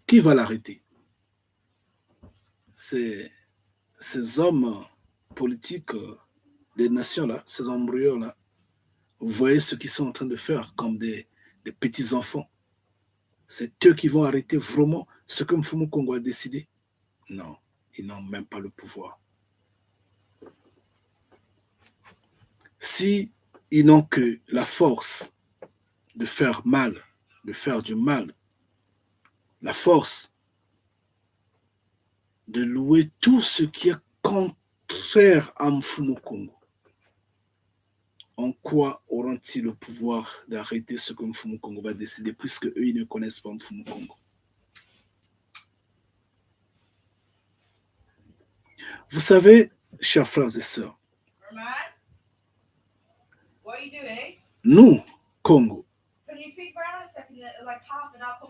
Qui va l'arrêter? Ces hommes politiques des nations-là, ces embryons-là, vous voyez ce qu'ils sont en train de faire comme des petits-enfants. C'est eux qui vont arrêter vraiment ce que Mfumu Kongo a décidé. Non, ils n'ont même pas le pouvoir. Si ils n'ont que la force de faire mal, de faire du mal, la force de louer tout ce qui est contraire à Mfumu Kongo, en quoi auront-ils le pouvoir d'arrêter ce que Mfumu Kongo va décider, puisque eux, ils ne connaissent pas Mfumu Kongo? Vous savez, chers frères et sœurs, nous, Congo,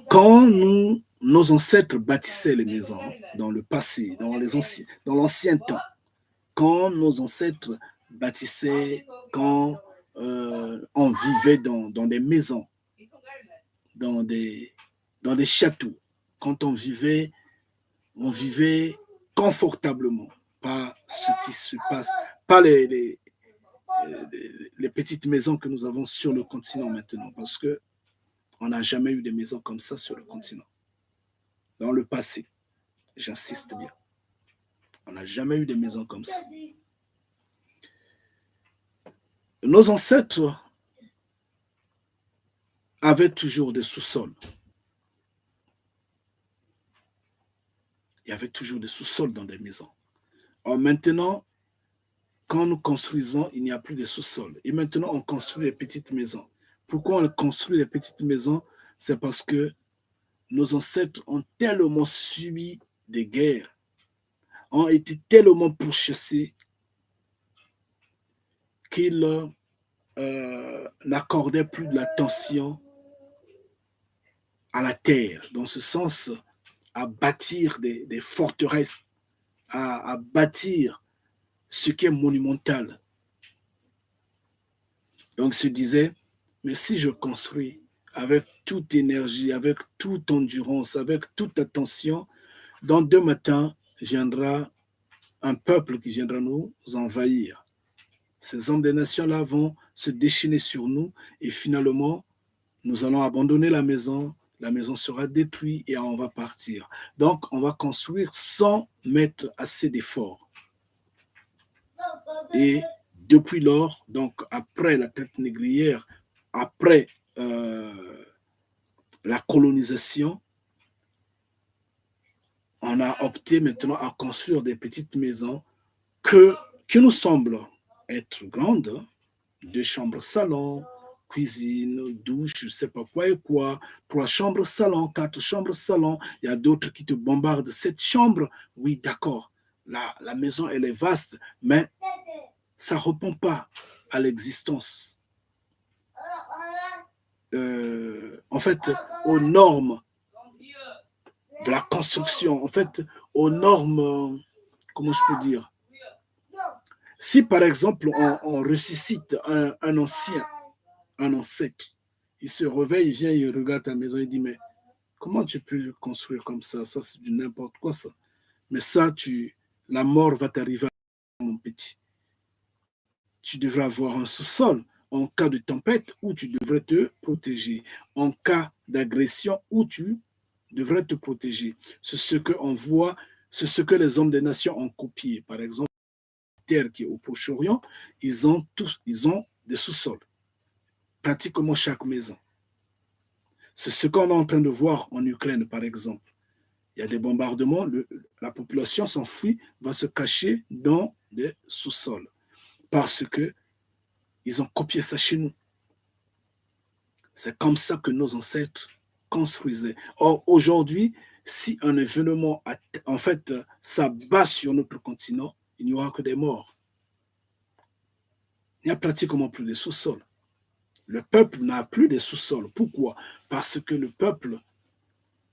quand nos ancêtres bâtissaient les maisons dans le passé, dans l'ancien temps, quand nos ancêtres bâtissaient, quand on vivait dans des maisons, dans des châteaux, quand on vivait confortablement, pas ce qui se passe, pas les petites maisons que nous avons sur le continent maintenant, parce que on n'a jamais eu de maisons comme ça sur le continent. Dans le passé, j'insiste bien, on n'a jamais eu de maisons comme ça. Nos ancêtres avaient toujours des sous-sols. Il y avait toujours des sous-sols dans des maisons. Or maintenant, quand nous construisons, il n'y a plus de sous-sol. Et maintenant, on construit des petites maisons. Pourquoi on construit des petites maisons? C'est parce que nos ancêtres ont tellement subi des guerres, ont été tellement pourchassés qu'ils n'accordaient plus de l'attention à la terre, dans ce sens, à bâtir des forteresses, à bâtir ce qui est monumental. Donc, se disait, mais si je construis avec toute énergie, avec toute endurance, avec toute attention, dans 2 matins, viendra un peuple qui viendra nous envahir. Ces hommes des nations-là vont se déchaîner sur nous et finalement, nous allons abandonner la maison sera détruite et on va partir. Donc, on va construire sans mettre assez d'efforts. Et depuis lors, donc après la traite négrière, après la colonisation, on a opté maintenant à construire des petites maisons qui nous semblent être grandes, 2 chambres salon, cuisine, douche, je ne sais pas quoi et quoi, 3 chambres salon, 4 chambres salon, il y a d'autres qui te bombardent 7 chambres, oui d'accord, la maison elle est vaste, mais ça ne répond pas à l'existence. En fait, aux normes de la construction, en fait, aux normes, comment je peux dire? Si par exemple, on ressuscite un ancien, un ancêtre, il se réveille, il vient, il regarde ta maison, il dit, mais comment tu peux construire comme ça? Ça, c'est du n'importe quoi, ça. Mais ça, la mort va t'arriver, mon petit. Tu devrais avoir un sous-sol en cas de tempête où tu devrais te protéger. En cas d'agression où tu devrais te protéger. C'est ce qu'on voit, c'est ce que les hommes des nations ont copié. Par exemple, la terre qui est au Proche-Orient, ils ont des sous-sols. Pratiquement chaque maison. C'est ce qu'on est en train de voir en Ukraine, par exemple. Il y a des bombardements, la population s'enfuit, va se cacher dans des sous-sols. Parce que ils ont copié ça chez nous. C'est comme ça que nos ancêtres construisaient. Or, aujourd'hui, si un événement, en fait, s'abat sur notre continent, il n'y aura que des morts. Il n'y a pratiquement plus de sous-sols. Le peuple n'a plus de sous-sols. Pourquoi? Parce que le peuple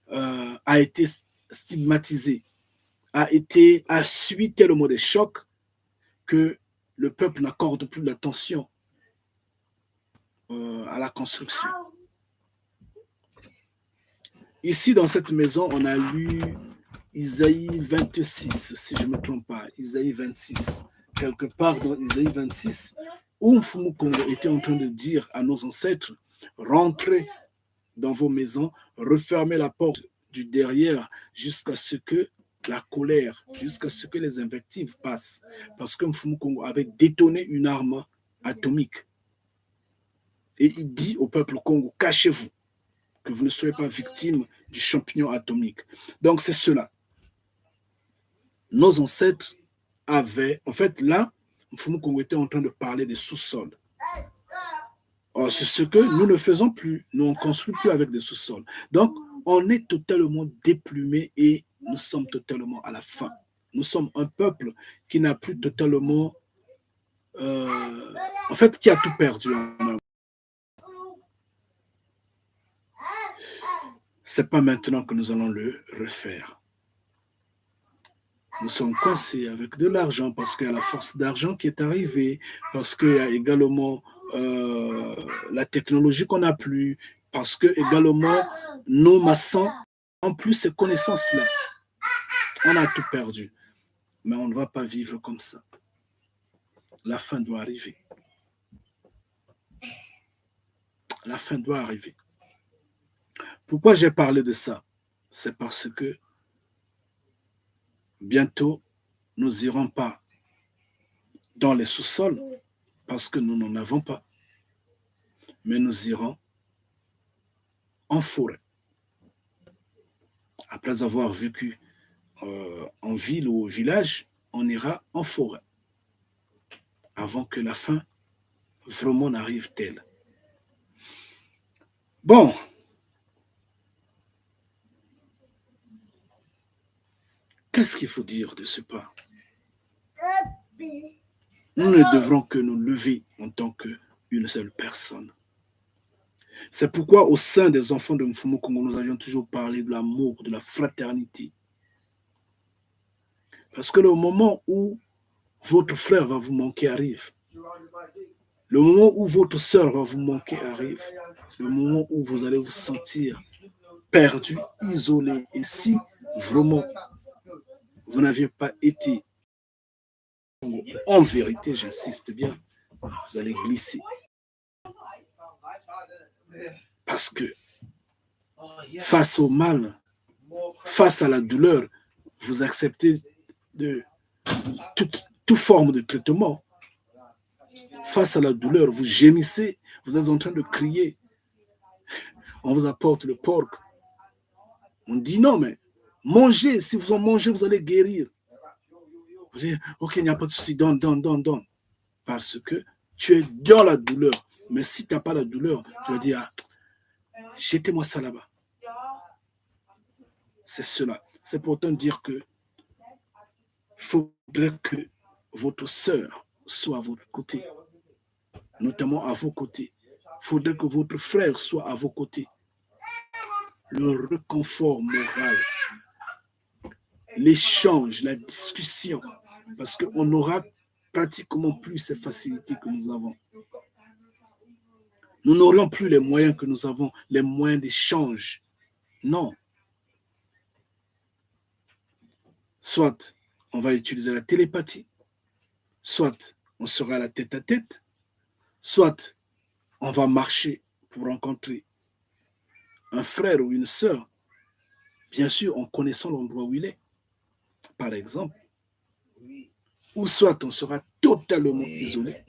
a été stigmatisé, a subi tellement de chocs que le peuple n'accorde plus l'attention à la construction. Ici, dans cette maison, on a lu Isaïe 26, si je ne me trompe pas, Isaïe 26, quelque part dans Isaïe 26, où Mfumu Kongo était en train de dire à nos ancêtres, rentrez dans vos maisons, refermez la porte du derrière jusqu'à ce que la colère, jusqu'à ce que les invectives passent. Parce que Mfumu Kongo avait détoné une arme atomique. Et il dit au peuple Congo, cachez-vous, que vous ne soyez pas victime du champignon atomique. Donc c'est cela. Nos ancêtres avaient, en fait là, Mfumu Kongo était en train de parler des sous-sols. C'est ce que nous ne faisons plus. Nous ne construisons plus avec des sous-sols. Donc, on est totalement déplumé et nous sommes totalement à la fin. Nous sommes un peuple qui n'a plus totalement... en fait, qui a tout perdu. Ce n'est pas maintenant que nous allons le refaire. Nous sommes coincés avec de l'argent parce qu'il y a la force d'argent qui est arrivée, parce qu'il y a également la technologie qu'on n'a plus, parce que également nos maçons n'ont plus ces connaissances-là. On a tout perdu. Mais on ne va pas vivre comme ça. La fin doit arriver. La fin doit arriver. Pourquoi j'ai parlé de ça? C'est parce que bientôt, nous n'irons pas dans les sous-sols parce que nous n'en avons pas. Mais nous irons en forêt. Après avoir vécu en ville ou au village, on ira en forêt avant que la fin vraiment n'arrive telle. Bon. Qu'est-ce qu'il faut dire de ce pas? Nous ne devrons que nous lever en tant qu'une seule personne. C'est pourquoi au sein des enfants de Mfumu Kongo, nous avions toujours parlé de l'amour, de la fraternité. Parce que le moment où votre frère va vous manquer arrive. Le moment où votre soeur va vous manquer arrive. Le moment où vous allez vous sentir perdu, isolé. Et si vraiment vous n'aviez pas été, en vérité, j'insiste bien, vous allez glisser. Parce que face au mal, face à la douleur, vous acceptez toute forme de traitement. Face à la douleur, vous gémissez, vous êtes en train de crier. On vous apporte le porc. On dit non, mais mangez, si vous en mangez, vous allez guérir. Vous dites, ok, il n'y a pas de souci, donne. Parce que tu es dans la douleur. Mais si tu n'as pas la douleur, tu vas dire, ah, jetez-moi ça là-bas. C'est cela. C'est pourtant dire que il faudrait que votre sœur soit à votre côté, notamment à vos côtés. Il faudrait que votre frère soit à vos côtés. Le réconfort moral, l'échange, la discussion, parce qu'on n'aura pratiquement plus ces facilités que nous avons. Nous n'aurions plus les moyens que nous avons, les moyens d'échange. Non. Soit on va utiliser la télépathie, soit on sera à la tête à tête, soit on va marcher pour rencontrer un frère ou une sœur, bien sûr en connaissant l'endroit où il est, par exemple, ou soit on sera totalement isolé.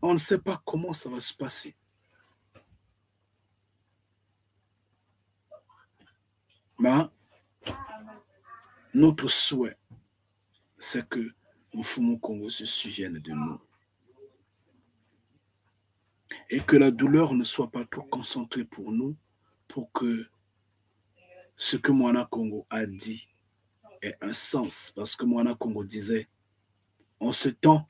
On ne sait pas comment ça va se passer. Mais notre souhait, c'est que Mfumu Kongo se souvienne de nous. Et que la douleur ne soit pas trop concentrée pour nous, pour que ce que Moana Kongo a dit ait un sens. Parce que Moana Kongo disait, en ce temps,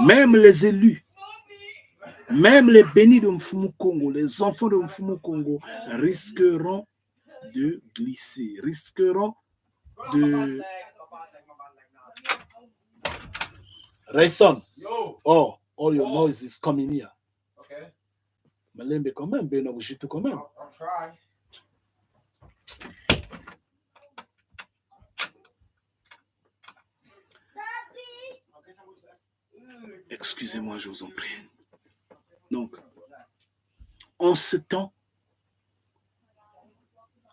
même les élus, même les bénis de Mfumu Kongo, les enfants de Mfumu Kongo risqueront de glisser, risqueront de... Rayson, oh, all your noise is coming here. Okay. Malembe quand même, Beno Bujitu quand même. I'll try. Excusez-moi, je vous en prie. Donc, en ce temps,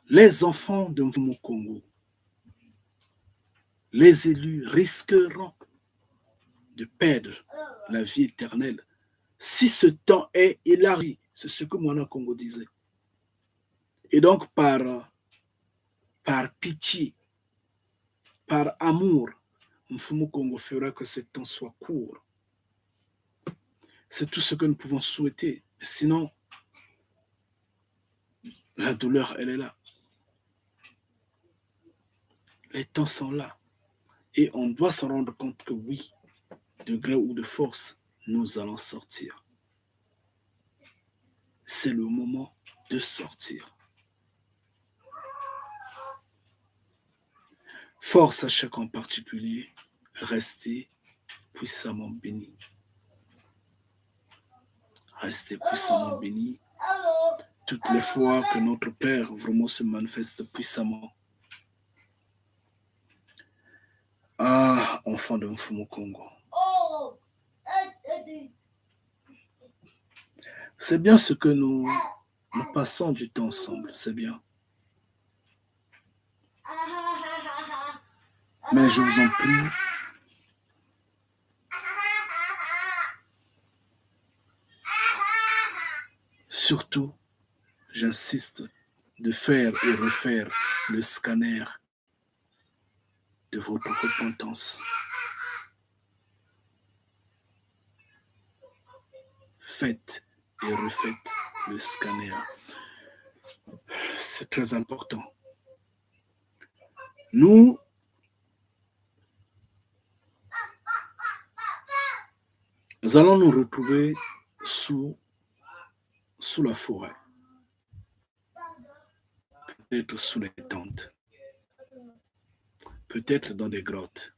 les enfants de Mfumu Congo, les élus risqueront de perdre la vie éternelle si ce temps est élargi. C'est ce que Moana Congo disait. Et donc, par pitié, par amour, Mfumu Congo fera que ce temps soit court. C'est tout ce que nous pouvons souhaiter. Sinon, la douleur, elle est là. Les temps sont là. Et on doit se rendre compte que oui, de gré ou de force, nous allons sortir. C'est le moment de sortir. Force à chacun en particulier, restez puissamment bénis. Restez puissamment bénis toutes les fois que notre Père vraiment se manifeste puissamment. Ah, enfant de Mfumu Congo. C'est bien ce que nous passons du temps ensemble, c'est bien. Mais je vous en prie, surtout, j'insiste, de faire et refaire le scanner de votre repentance. Faites et refaites le scanner. C'est très important. Nous allons nous retrouver sous la forêt, peut-être sous les tentes, peut-être dans des grottes.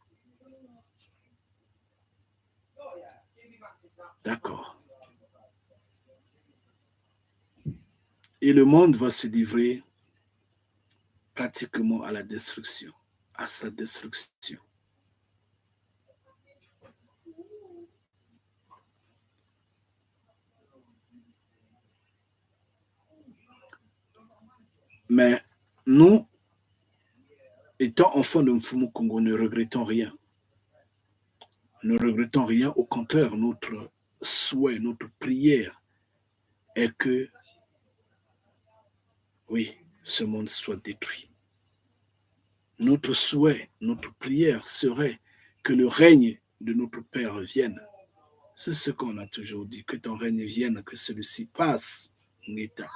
D'accord. Et le monde va se livrer pratiquement à la destruction, à sa destruction. Mais nous, étant enfants de Mfumu Congo, ne regrettons rien. Ne regrettons rien, au contraire, notre souhait, notre prière est que, oui, ce monde soit détruit. Notre souhait, notre prière serait que le règne de notre Père vienne. C'est ce qu'on a toujours dit, que ton règne vienne, que celui-ci passe en état.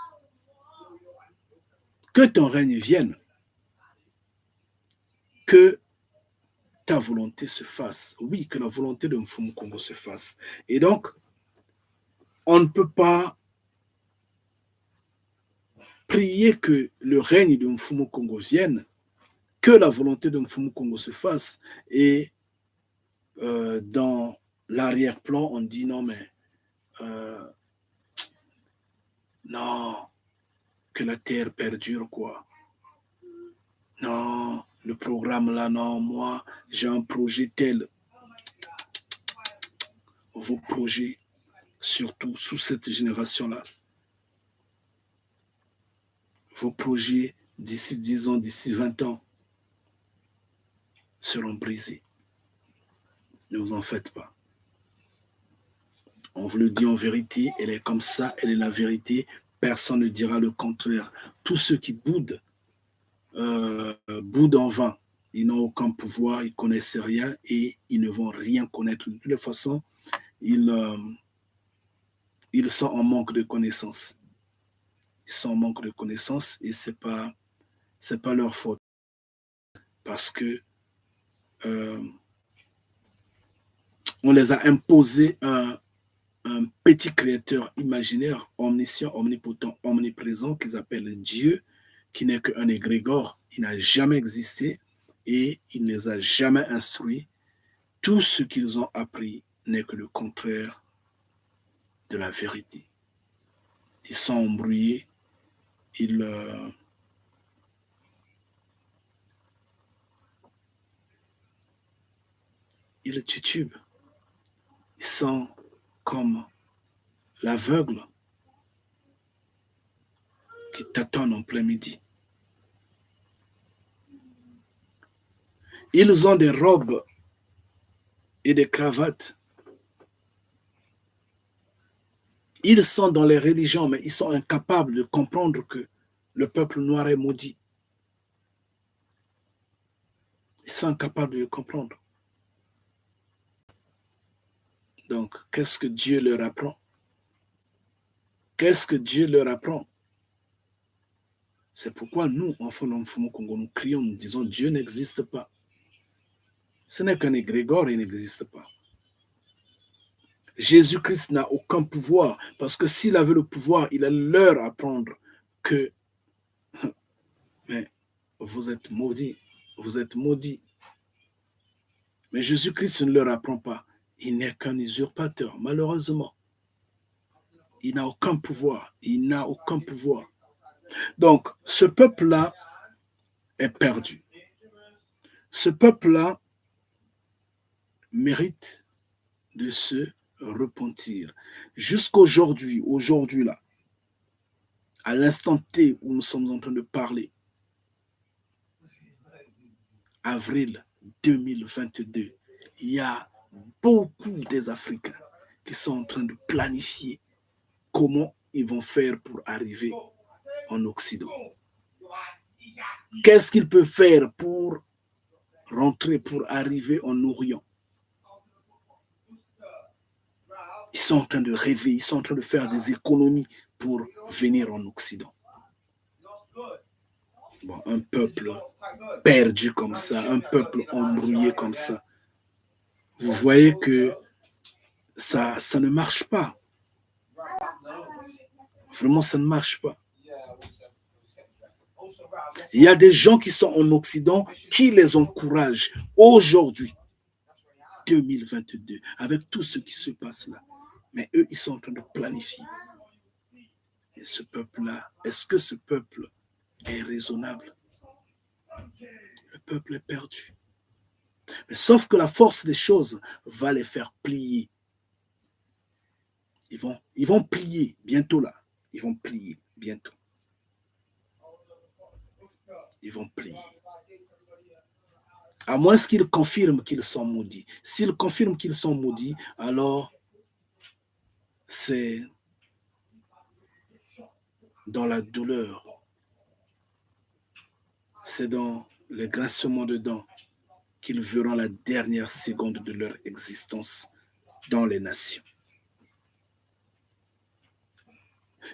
Que ton règne vienne, que ta volonté se fasse. Oui, que la volonté de Mfumu Congo se fasse. Et donc, on ne peut pas prier que le règne de Mfumu Congo vienne, que la volonté de Mfumu Congo se fasse. Et dans l'arrière-plan, on dit non, mais non, que la terre perdure, quoi. Non, le programme là, non, moi, j'ai un projet tel. Vos projets, surtout sous cette génération-là, vos projets d'ici 10 ans, d'ici 20 ans, seront brisés. Ne vous en faites pas. On vous le dit en vérité, elle est comme ça, elle est la vérité. Personne ne dira le contraire. Tous ceux qui boudent, boudent en vain. Ils n'ont aucun pouvoir, ils ne connaissent rien et ils ne vont rien connaître. De toute façon, ils sont en manque de connaissances. Ils sont en manque de connaissances et c'est pas leur faute. Parce que on les a imposé un petit créateur imaginaire, omniscient, omnipotent, omniprésent, qu'ils appellent Dieu, qui n'est qu'un égrégore. Il n'a jamais existé et il ne les a jamais instruits. Tout ce qu'ils ont appris n'est que le contraire de la vérité. Ils sont embrouillés, ils titubent. Ils sont comme l'aveugle qui t'attend en plein midi. Ils ont des robes et des cravates. Ils sont dans les religions, mais ils sont incapables de comprendre que le peuple noir est maudit. Ils sont incapables de le comprendre. Donc, qu'est-ce que Dieu leur apprend? Qu'est-ce que Dieu leur apprend? C'est pourquoi nous, enfants d'Amfumu Congo, nous crions, nous disons Dieu n'existe pas. Ce n'est qu'un égrégore, il n'existe pas. Jésus-Christ n'a aucun pouvoir, parce que s'il avait le pouvoir, il allait leur apprendre que mais vous êtes maudits, vous êtes maudits. Mais Jésus-Christ ne leur apprend pas. Il n'est qu'un usurpateur, malheureusement. Il n'a aucun pouvoir. Il n'a aucun pouvoir. Donc, ce peuple-là est perdu. Ce peuple-là mérite de se repentir. Jusqu'aujourd'hui, là, à l'instant T où nous sommes en train de parler, avril 2022, il y a beaucoup des Africains qui sont en train de planifier comment ils vont faire pour arriver en Occident. Qu'est-ce qu'ils peuvent faire pour rentrer, pour arriver en Orient? Ils sont en train de rêver, ils sont en train de faire des économies pour venir en Occident. Bon, un peuple perdu comme ça, un peuple embrouillé comme ça, vous voyez que ça ne marche pas. Vraiment, ça ne marche pas. Il y a des gens qui sont en Occident qui les encouragent aujourd'hui, 2022, avec tout ce qui se passe là. Mais eux, ils sont en train de planifier. Et ce peuple-là, est-ce que ce peuple est raisonnable? Le peuple est perdu. Mais sauf que la force des choses va les faire plier. Ils vont plier bientôt là. Ils vont plier bientôt. Ils vont plier. À moins qu'ils confirment qu'ils sont maudits. S'ils confirment qu'ils sont maudits, alors c'est dans la douleur, c'est dans le grincement de dents qu'ils verront la dernière seconde de leur existence dans les nations.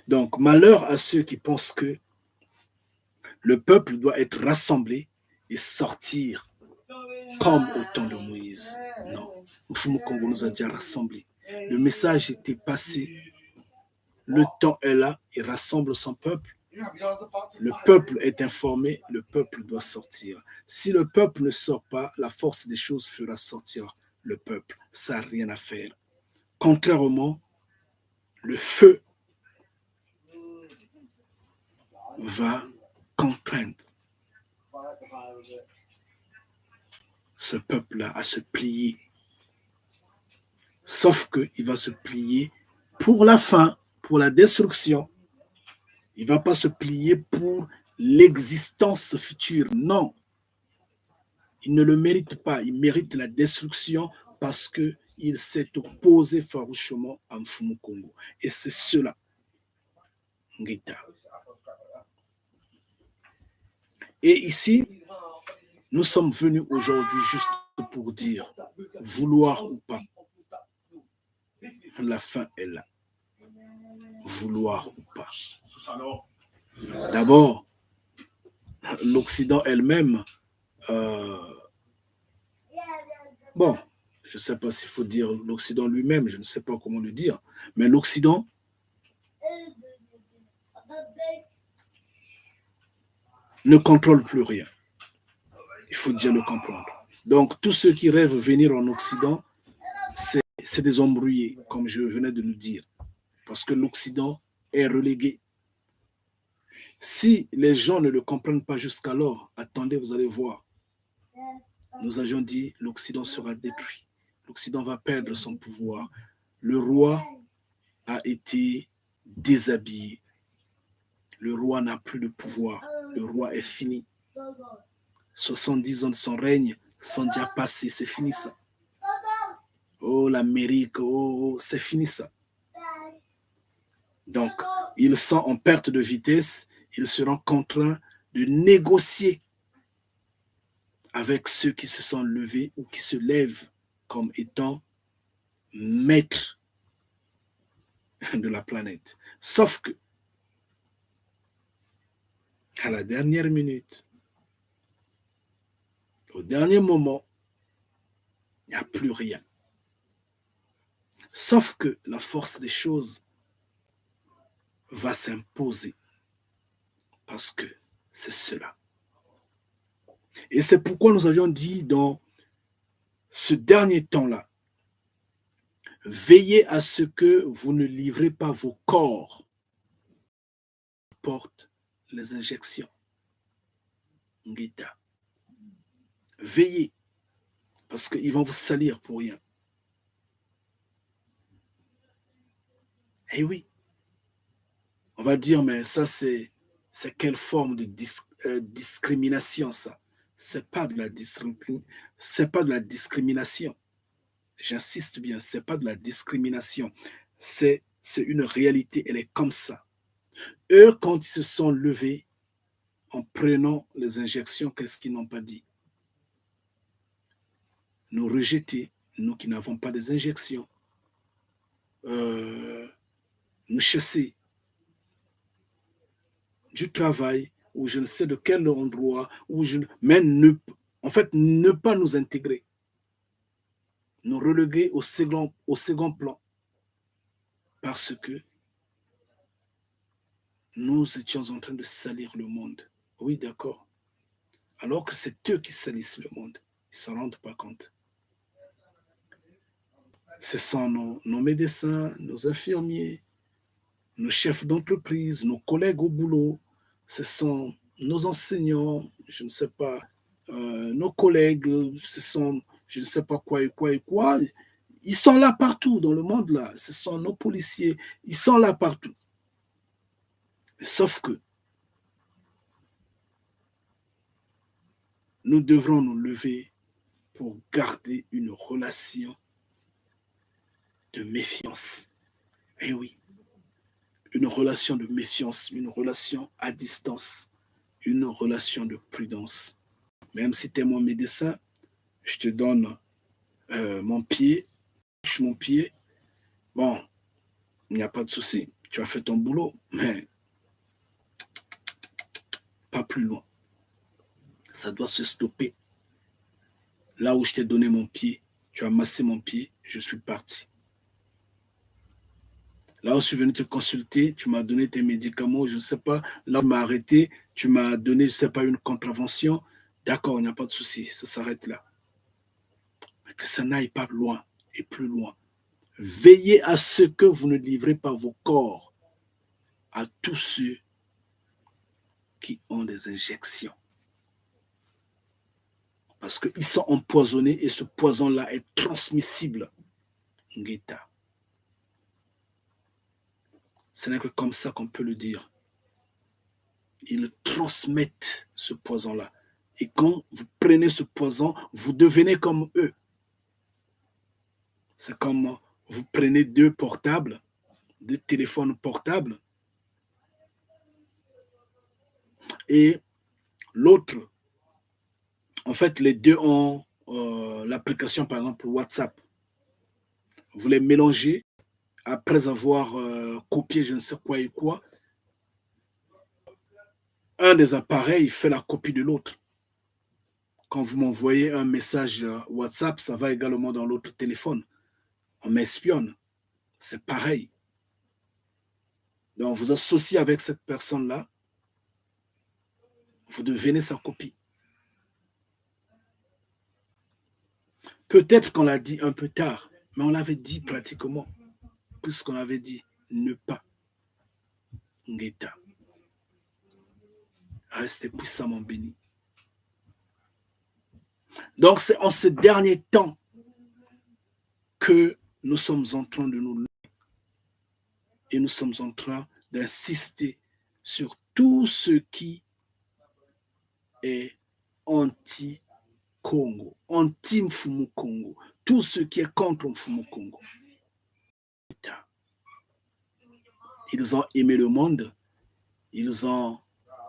Donc, malheur à ceux qui pensent que le peuple doit être rassemblé et sortir comme au temps de Moïse. Non, Mfumu Congo nous a déjà rassemblés. Le message était passé. Le temps est là, il rassemble son peuple. Le peuple est informé, le peuple doit sortir. Si le peuple ne sort pas, la force des choses fera sortir le peuple. Ça n'a rien à faire. Contrairement, le feu va contraindre ce peuple-là à se plier. Sauf qu'il va se plier pour la fin, pour la destruction. Il ne va pas se plier pour l'existence future. Non. Il ne le mérite pas. Il mérite la destruction parce qu'il s'est opposé farouchement à Mfumu Congo. Et c'est cela, Ngita. Et ici, nous sommes venus aujourd'hui juste pour dire, vouloir ou pas, la fin est là. Vouloir ou pas. D'abord, l'Occident elle-même, bon, je ne sais pas s'il faut dire l'Occident lui-même, je ne sais pas comment le dire, mais l'Occident ne contrôle plus rien. Il faut déjà le comprendre. Donc, tous ceux qui rêvent venir en Occident, c'est des embrouillés, comme je venais de le dire, parce que l'Occident est relégué. Si les gens ne le comprennent pas jusqu'alors, attendez, vous allez voir. Nous avions dit l'Occident sera détruit. L'Occident va perdre son pouvoir. Le roi a été déshabillé. Le roi n'a plus de pouvoir. Le roi est fini. 70 ans de son règne sont déjà passés. C'est fini ça. Oh, l'Amérique, oh, c'est fini ça. Donc, ils sont en perte de vitesse. Ils seront contraints de négocier avec ceux qui se sont levés ou qui se lèvent comme étant maîtres de la planète. Sauf que, à la dernière minute, au dernier moment, il n'y a plus rien. Sauf que la force des choses va s'imposer parce que c'est cela. Et c'est pourquoi nous avions dit dans ce dernier temps-là, veillez à ce que vous ne livrez pas vos corps portent les injections. Ngeta. Veillez, parce qu'ils vont vous salir pour rien. Eh oui, on va dire, mais ça, c'est quelle forme de discrimination, ça? C'est pas de la discrimination. J'insiste bien, c'est pas de la discrimination. C'est une réalité, elle est comme ça. Eux, quand ils se sont levés en prenant les injections, qu'est-ce qu'ils n'ont pas dit? Nous rejeter, nous qui n'avons pas des injections. Nous chasser du travail, ou je ne sais de quel endroit, mais en fait, ne pas nous intégrer, nous reléguer au second plan, parce que nous étions en train de salir le monde. Oui, d'accord. Alors que c'est eux qui salissent le monde. Ils ne s'en rendent pas compte. Ce sont nos médecins, nos infirmiers, nos chefs d'entreprise, nos collègues au boulot, ce sont nos enseignants, je ne sais pas, nos collègues, ce sont je ne sais pas quoi et quoi et quoi. Ils sont là partout dans le monde, là. Ce sont nos policiers, ils sont là partout. Sauf que nous devrons nous lever pour garder une relation de méfiance. Eh oui, une relation de méfiance, une relation à distance, une relation de prudence. Même si tu es mon médecin, je te donne mon pied, touche mon pied. Bon, il n'y a pas de souci. Tu as fait ton boulot, mais pas plus loin. Ça doit se stopper. Là où je t'ai donné mon pied, tu as massé mon pied, je suis parti. Là où je suis venu te consulter, tu m'as donné tes médicaments, je ne sais pas. Là où tu m'as arrêté, tu m'as donné, je ne sais pas, une contravention. D'accord, il n'y a pas de souci, ça s'arrête là. Mais que ça n'aille pas loin et plus loin. Veillez à ce que vous ne livrez pas vos corps à tous ceux qui ont des injections. Parce qu'ils sont empoisonnés et ce poison-là est transmissible. Ngeta. Ce n'est que comme ça qu'on peut le dire. Ils transmettent ce poison-là. Et quand vous prenez ce poison, vous devenez comme eux. C'est comme vous prenez deux portables, deux téléphones portables, et l'autre, en fait, les deux ont l'application, par exemple, WhatsApp. Vous les mélangez après avoir copié je ne sais quoi et quoi. Un des appareils fait la copie de l'autre. Quand vous m'envoyez un message WhatsApp, ça va également dans l'autre téléphone. On m'espionne. C'est pareil. Donc, vous associez avec cette personne-là, vous devenez sa copie. Peut-être qu'on l'a dit un peu tard, mais on l'avait dit pratiquement, puisqu'on avait dit ne pas. Ngeta. Restez puissamment bénis. Donc, c'est en ce dernier temps que nous sommes en train de nous et nous sommes en train d'insister sur tout ce qui est anti-Congo, anti-Mfumu Congo, tout ce qui est contre Mfumu Congo. Ils ont aimé le monde, ils ont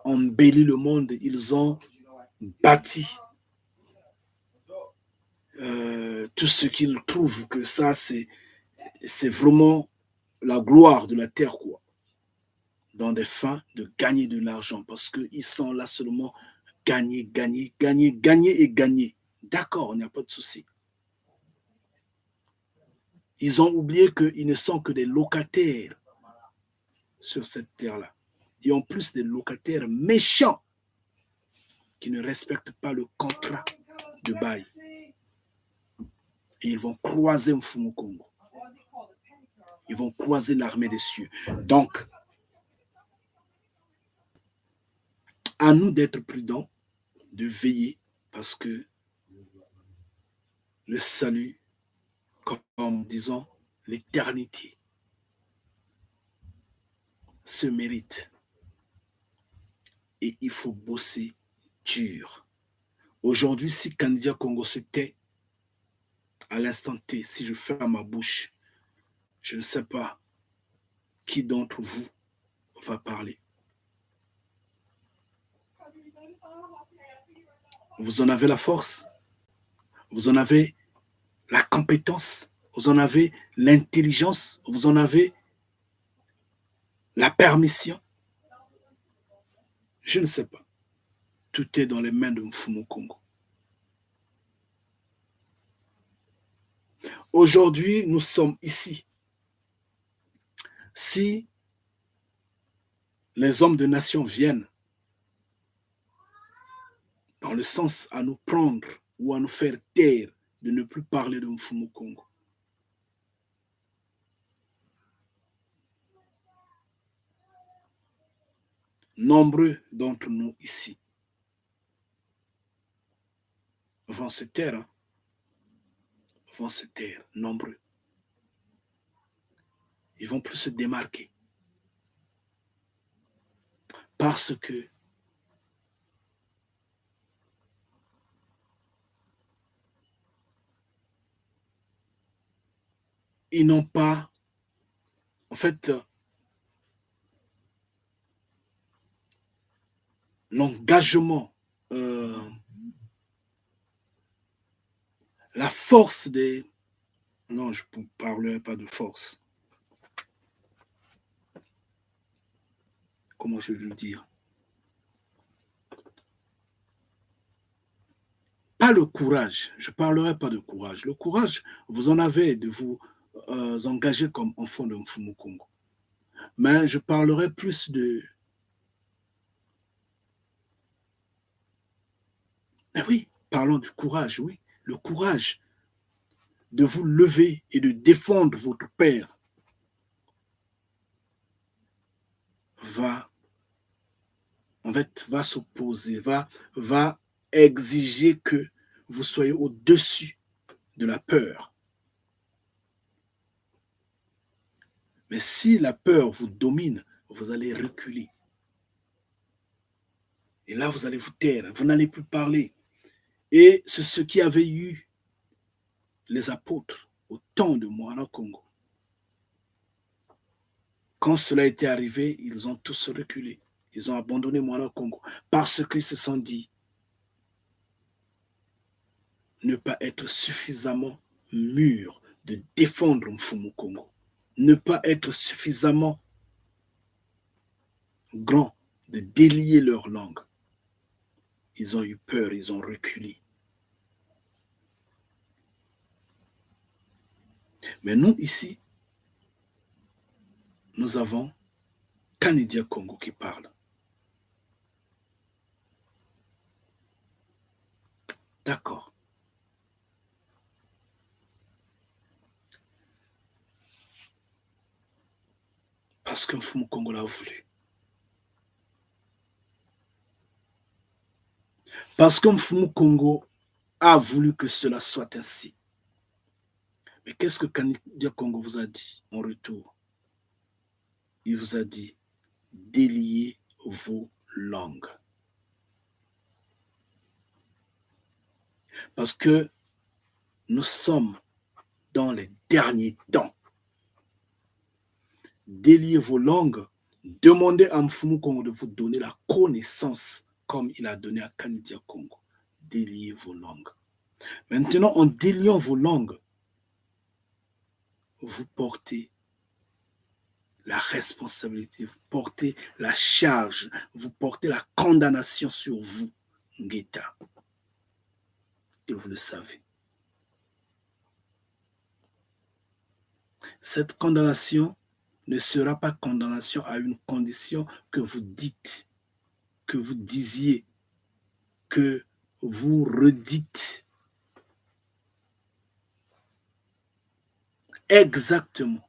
embelli le monde, ils ont bâti tout ce qu'ils trouvent que ça, c'est vraiment la gloire de la terre, quoi. Dans des fins de gagner de l'argent, parce qu'ils sont là seulement gagner, gagner, gagner, gagner et gagner. D'accord, il n'y a pas de souci. Ils ont oublié qu'ils ne sont que des locataires sur cette terre-là. Et en plus des locataires méchants qui ne respectent pas le contrat de bail. Et ils vont croiser Mfumu Congo. Ils vont croiser l'armée des cieux. Donc, à nous d'être prudents, de veiller, parce que le salut, comme disons, l'éternité, se mérite. Et il faut bosser dur. Aujourd'hui, si Kandia Congo se tait, à l'instant T, si je ferme ma bouche, je ne sais pas qui d'entre vous va parler. Vous en avez la force, vous en avez la compétence, vous en avez l'intelligence, vous en avez la permission. Je ne sais pas. Tout est dans les mains de Mfumu Congo. Aujourd'hui, nous sommes ici. Si les hommes de nation viennent dans le sens à nous prendre ou à nous faire taire de ne plus parler de Mfumu Congo, nombreux d'entre nous ici vont se taire, hein? Vont se taire, nombreux. Ils vont plus se démarquer. Parce que ils n'ont pas, en fait, l'engagement, la force des... Non, je ne parlerai pas de force. Comment je vais le dire? Pas le courage. Je ne parlerai pas de courage. Le courage, vous en avez de vous engager comme enfant de Mfumu Congo. Mais je parlerai plus de... Eh oui, parlons du courage, oui. Le courage de vous lever et de défendre votre père va, en fait, va s'opposer, va exiger que vous soyez au-dessus de la peur. Mais si la peur vous domine, vous allez reculer. Et là, vous allez vous taire, vous n'allez plus parler. Et c'est ce qui avait eu les apôtres au temps de Moana Congo. Quand cela était arrivé, ils ont tous reculé. Ils ont abandonné Moana Congo parce qu'ils se sont dit ne pas être suffisamment mûrs de défendre Mfumu Congo, ne pas être suffisamment grands de délier leur langue. Ils ont eu peur, ils ont reculé. Mais nous, ici, nous avons Kanidia Congo qui parle. D'accord. Parce que Mfumu Congo l'a voulu. Parce que Mfumu Congo a voulu que cela soit ainsi. Mais qu'est-ce que Kandia Congo vous a dit en retour? Il vous a dit, déliez vos langues. Parce que nous sommes dans les derniers temps. Déliez vos langues. Demandez à Mfumu Congo de vous donner la connaissance comme il a donné à Kandia Congo. Déliez vos langues. Maintenant, en déliant vos langues, vous portez la responsabilité, vous portez la charge, vous portez la condamnation sur vous, Ngeta. Et vous le savez. Cette condamnation ne sera pas condamnation à une condition que vous dites, que vous disiez, que vous redites. Exactement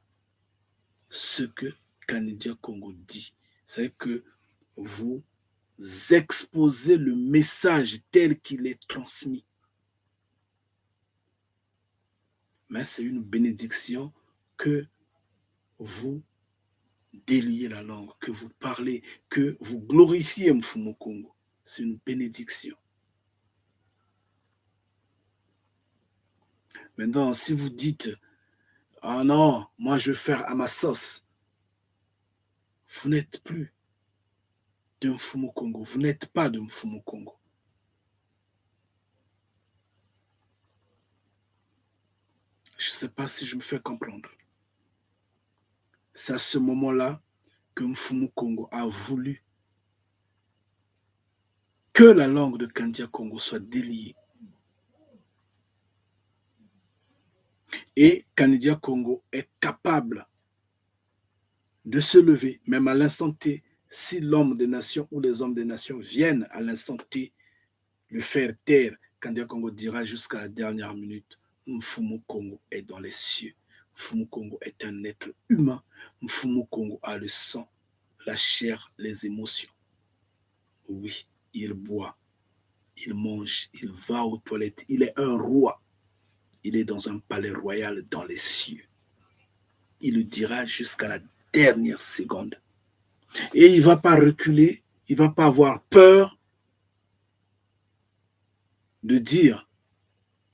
ce que Kandia Congo dit. C'est que vous exposez le message tel qu'il est transmis. Mais c'est une bénédiction que vous déliez la langue, que vous parlez, que vous glorifiez Mfumu Congo. C'est une bénédiction. Maintenant, si vous dites, ah non, moi je vais faire à ma sauce, vous n'êtes plus de Mfumu Congo, vous n'êtes pas de Mfumu Congo. Je ne sais pas si je me fais comprendre. C'est à ce moment-là que Mfumu Congo a voulu que la langue de Kandia Congo soit déliée. Et Kandia Congo est capable de se lever, même à l'instant T, si l'homme des nations ou les hommes des nations viennent à l'instant T le faire taire, Kandia Congo dira jusqu'à la dernière minute, Mfumu Congo est dans les cieux. Mfumu Congo est un être humain. Mfumu Congo a le sang, la chair, les émotions. Oui, il boit, il mange, il va aux toilettes. Il est un roi. Il est dans un palais royal dans les cieux. Il le dira jusqu'à la dernière seconde. Et il ne va pas reculer, il ne va pas avoir peur de dire,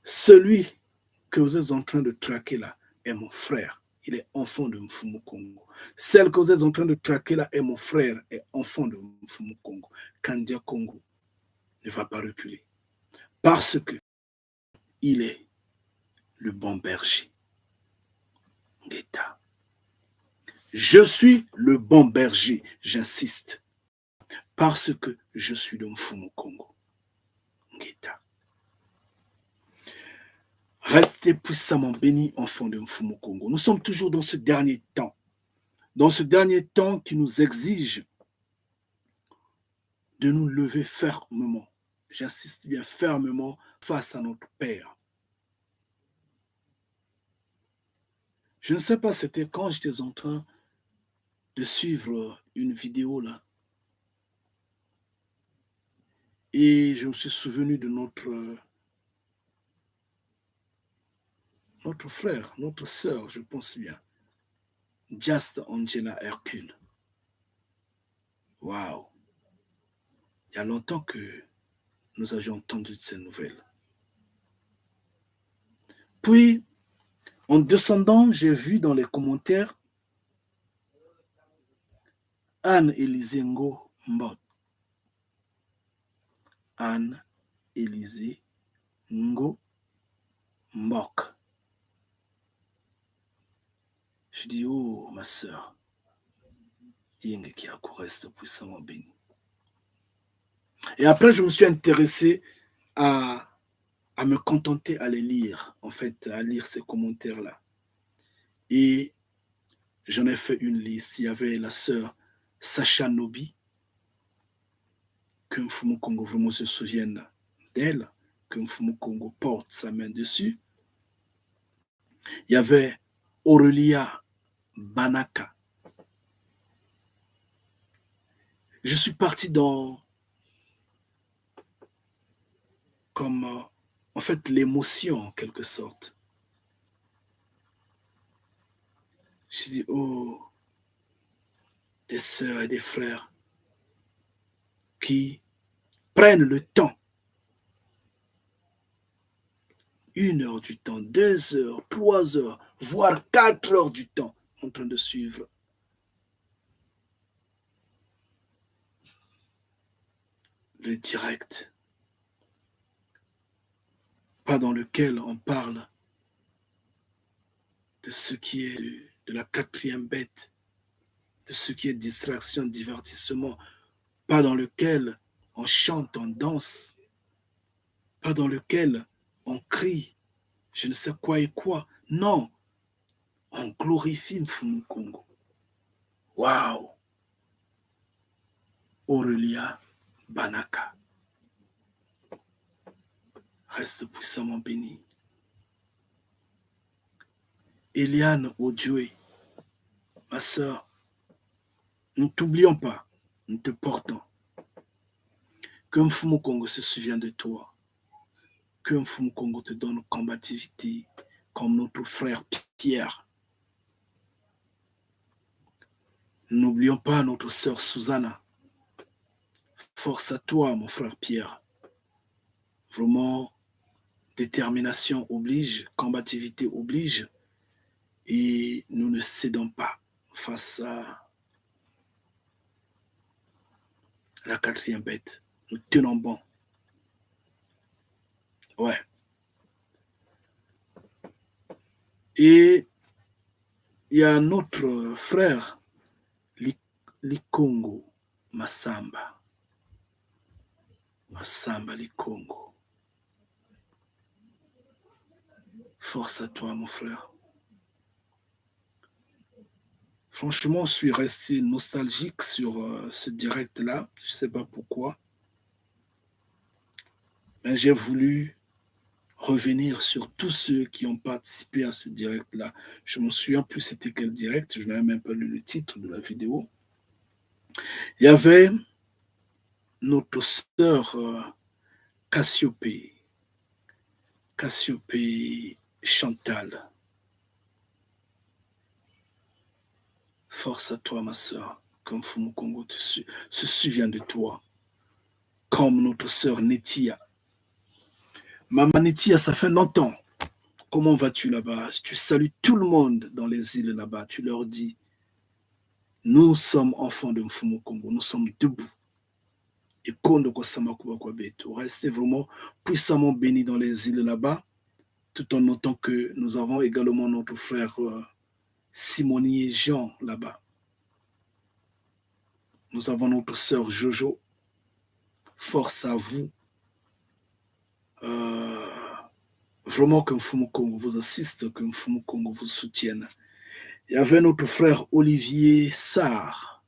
celui que vous êtes en train de traquer là est mon frère. Il est enfant de Mfumu Congo. Celle que vous êtes en train de traquer là est mon frère, est enfant de Mfumu Congo. Kandia Congo ne va pas reculer. Parce que il est le bon berger. Ngeta. Je suis le bon berger, j'insiste. Parce que je suis de Mfumu Congo. Ngeta. Restez puissamment bénis, enfants de Mfumu Congo. Nous sommes toujours dans ce dernier temps. Dans ce dernier temps qui nous exige de nous lever fermement. J'insiste bien fermement face à notre Père. Je ne sais pas, c'était quand j'étais en train de suivre une vidéo là. Et je me suis souvenu de notre frère, notre sœur, je pense bien. Just Angela Hercule. Waouh! Il y a longtemps que nous avions entendu de ces nouvelles. Puis, en descendant, j'ai vu dans les commentaires Anne-Élisée Ngo Mbot. Anne-Élisée Ngo Mbok. Je dis, oh, ma sœur, Yenge Kiako reste puissamment béni. Et après, je me suis intéressé à me contenter à les lire, en fait, à lire ces commentaires-là. Et j'en ai fait une liste. Il y avait la sœur Sacha Nobi, que Mfumu Congo vraiment se souvienne d'elle, que Mfumu Congo porte sa main dessus. Il y avait Aurelia Banaka. Je suis parti dans, comme, en fait, l'émotion en quelque sorte. Je dis, oh, des sœurs et des frères qui prennent le temps, 1 heure du temps, 2 heures, 3 heures, voire 4 heures du temps en train de suivre le direct, pas dans lequel on parle de ce qui est de la 4e bête, de ce qui est distraction, divertissement, pas dans lequel on chante, on danse, pas dans lequel on crie, je ne sais quoi et quoi. Non, on glorifie Mfumu Kongo. Waouh! Aurélia Banaka. Reste puissamment béni. Eliane Odioé, ma sœur, nous ne t'oublions pas, nous te portons. Que Mfumu Kongo se souvienne de toi. Que Mfumu Kongo te donne combativité comme notre frère Pierre. N'oublions pas notre sœur Susanna. Force à toi, mon frère Pierre. Vraiment, détermination oblige, combativité oblige. Et nous ne cédons pas face à la 4e bête. Nous tenons bon. Ouais. Et il y a notre frère, Likongo Massamba. Massamba Likongo. Force à toi, mon frère. Franchement, je suis resté nostalgique sur ce direct-là. Je ne sais pas pourquoi. Mais j'ai voulu revenir sur tous ceux qui ont participé à ce direct-là. Je ne me souviens plus c'était quel direct. Je n'avais même pas lu le titre de la vidéo. Il y avait notre sœur Cassiopée Chantal. Force à toi, ma sœur, comme Mfumu Kongo se souvient de toi, comme notre sœur Netia. Maman Netia, ça fait longtemps. Comment vas-tu là-bas? Tu salues tout le monde dans les îles là-bas. Tu leur dis, nous sommes enfants de Mfumu Kongo, nous sommes debout. Et restez vraiment puissamment bénis dans les îles là-bas, tout en notant que nous avons également notre frère Simoni et Jean là-bas. Nous avons notre sœur Jojo. Force à vous. Vraiment que Mfumu Kongo vous assiste, que Mfumu Kongo vous soutienne. Il y avait notre frère Olivier Sarr.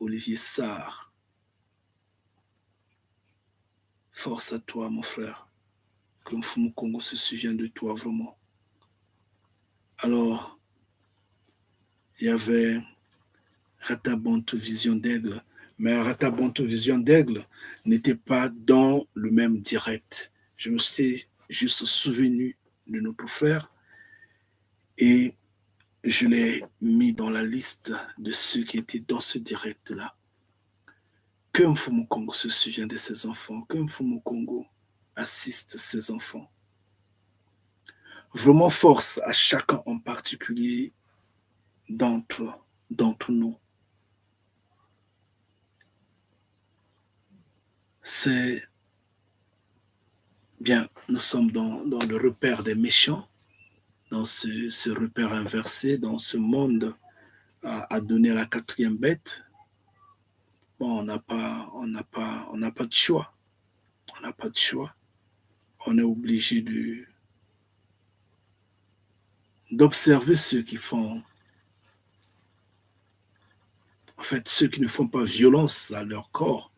Olivier Sarr. Force à toi, mon frère. Que Mfumu Kongo se souvienne de toi, vraiment. Alors, il y avait Ratabonto Vision d'Aigle. Mais Ratabonto Vision d'Aigle n'était pas dans le même direct. Je me suis juste souvenu de notre frère et je l'ai mis dans la liste de ceux qui étaient dans ce direct-là. Que Mfumu Kongo se souvient de ses enfants, que Mfumu Kongo assiste ses enfants. Vraiment force à chacun en particulier d'entre nous. C'est bien, nous sommes dans le repère des méchants, dans ce repère inversé, dans ce monde à donner la 4e bête. Bon, on n'a pas de choix. On n'a pas de choix. On est obligé d'observer ceux qui font, en fait, ceux qui ne font pas violence à leur corps,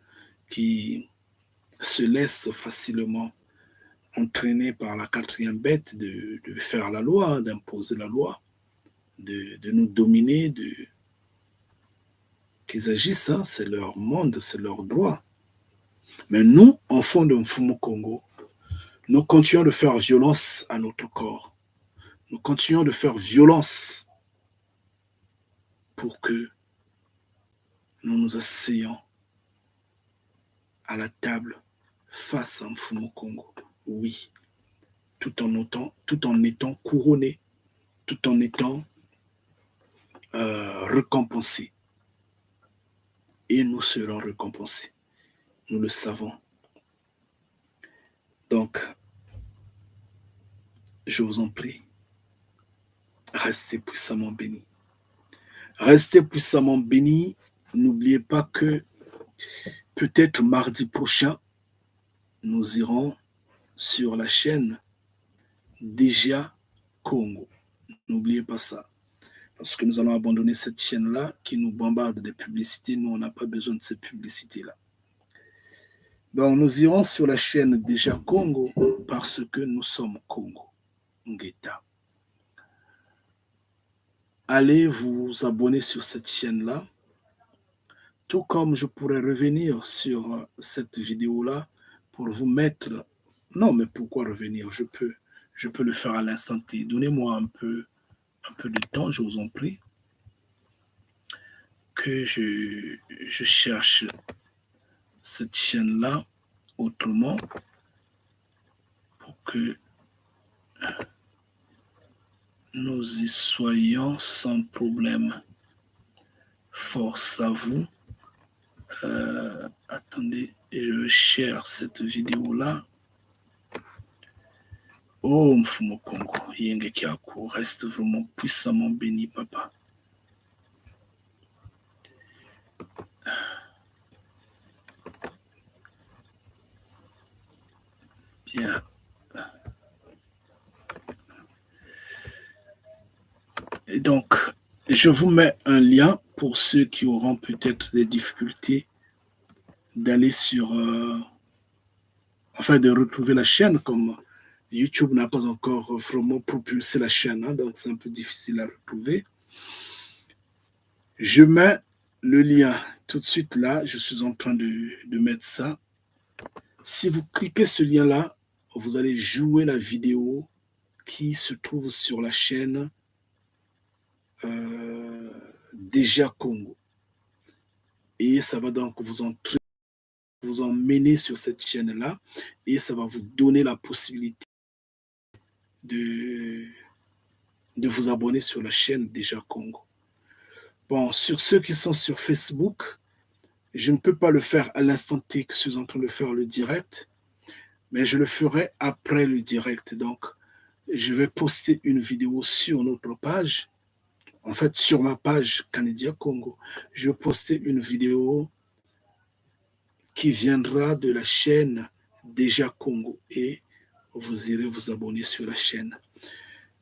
qui se laissent facilement entraîner par la 4e bête de faire la loi, d'imposer la loi, de nous dominer, qu'ils agissent, hein, c'est leur monde, c'est leur droit. Mais nous, enfants de Mfumu Kongo, nous continuons de faire violence à notre corps. Nous continuons de faire violence pour que nous nous asseyons à la table face à Mfumu Kongo. Oui, tout en étant couronné, tout en étant récompensé. Et nous serons récompensés. Nous le savons. Donc, je vous en prie, restez puissamment bénis. Restez puissamment bénis. N'oubliez pas que peut-être mardi prochain, nous irons sur la chaîne Déjà Congo. N'oubliez pas ça. Parce que nous allons abandonner cette chaîne-là qui nous bombarde des publicités. Nous, on n'a pas besoin de ces publicités-là. Donc, nous irons sur la chaîne Déjà Congo parce que nous sommes Congo. Ngeta. Allez vous abonner sur cette chaîne-là. Tout comme je pourrais revenir sur cette vidéo-là pour vous mettre... Non, mais pourquoi revenir? Je peux le faire à l'instant T. Donnez-moi un peu de temps, je vous en prie, que je cherche cette chaîne-là autrement pour que nous y soyons sans problème. Force à vous. Attendez, je cherche cette vidéo-là. Oh, Mfumu Kongo, Yenge Kiaku, reste vraiment puissamment béni, papa. Bien. Et donc, je vous mets un lien pour ceux qui auront peut-être des difficultés d'aller sur... enfin, de retrouver la chaîne, comme YouTube n'a pas encore vraiment propulsé la chaîne, hein, donc c'est un peu difficile à retrouver. Je mets le lien tout de suite là, je suis en train de mettre ça. Si vous cliquez ce lien-là, vous allez jouer la vidéo qui se trouve sur la chaîne Déjà Congo. Et ça va donc vous emmener sur cette chaîne-là et ça va vous donner la possibilité de vous abonner sur la chaîne Déjà Congo. Bon, sur ceux qui sont sur Facebook, je ne peux pas le faire à l'instant T que je suis en train de faire le direct, mais je le ferai après le direct. Donc, je vais poster une vidéo sur notre page, en fait, sur ma page Canada Congo. Je vais poster une vidéo qui viendra de la chaîne Déjà Congo et vous irez vous abonner sur la chaîne.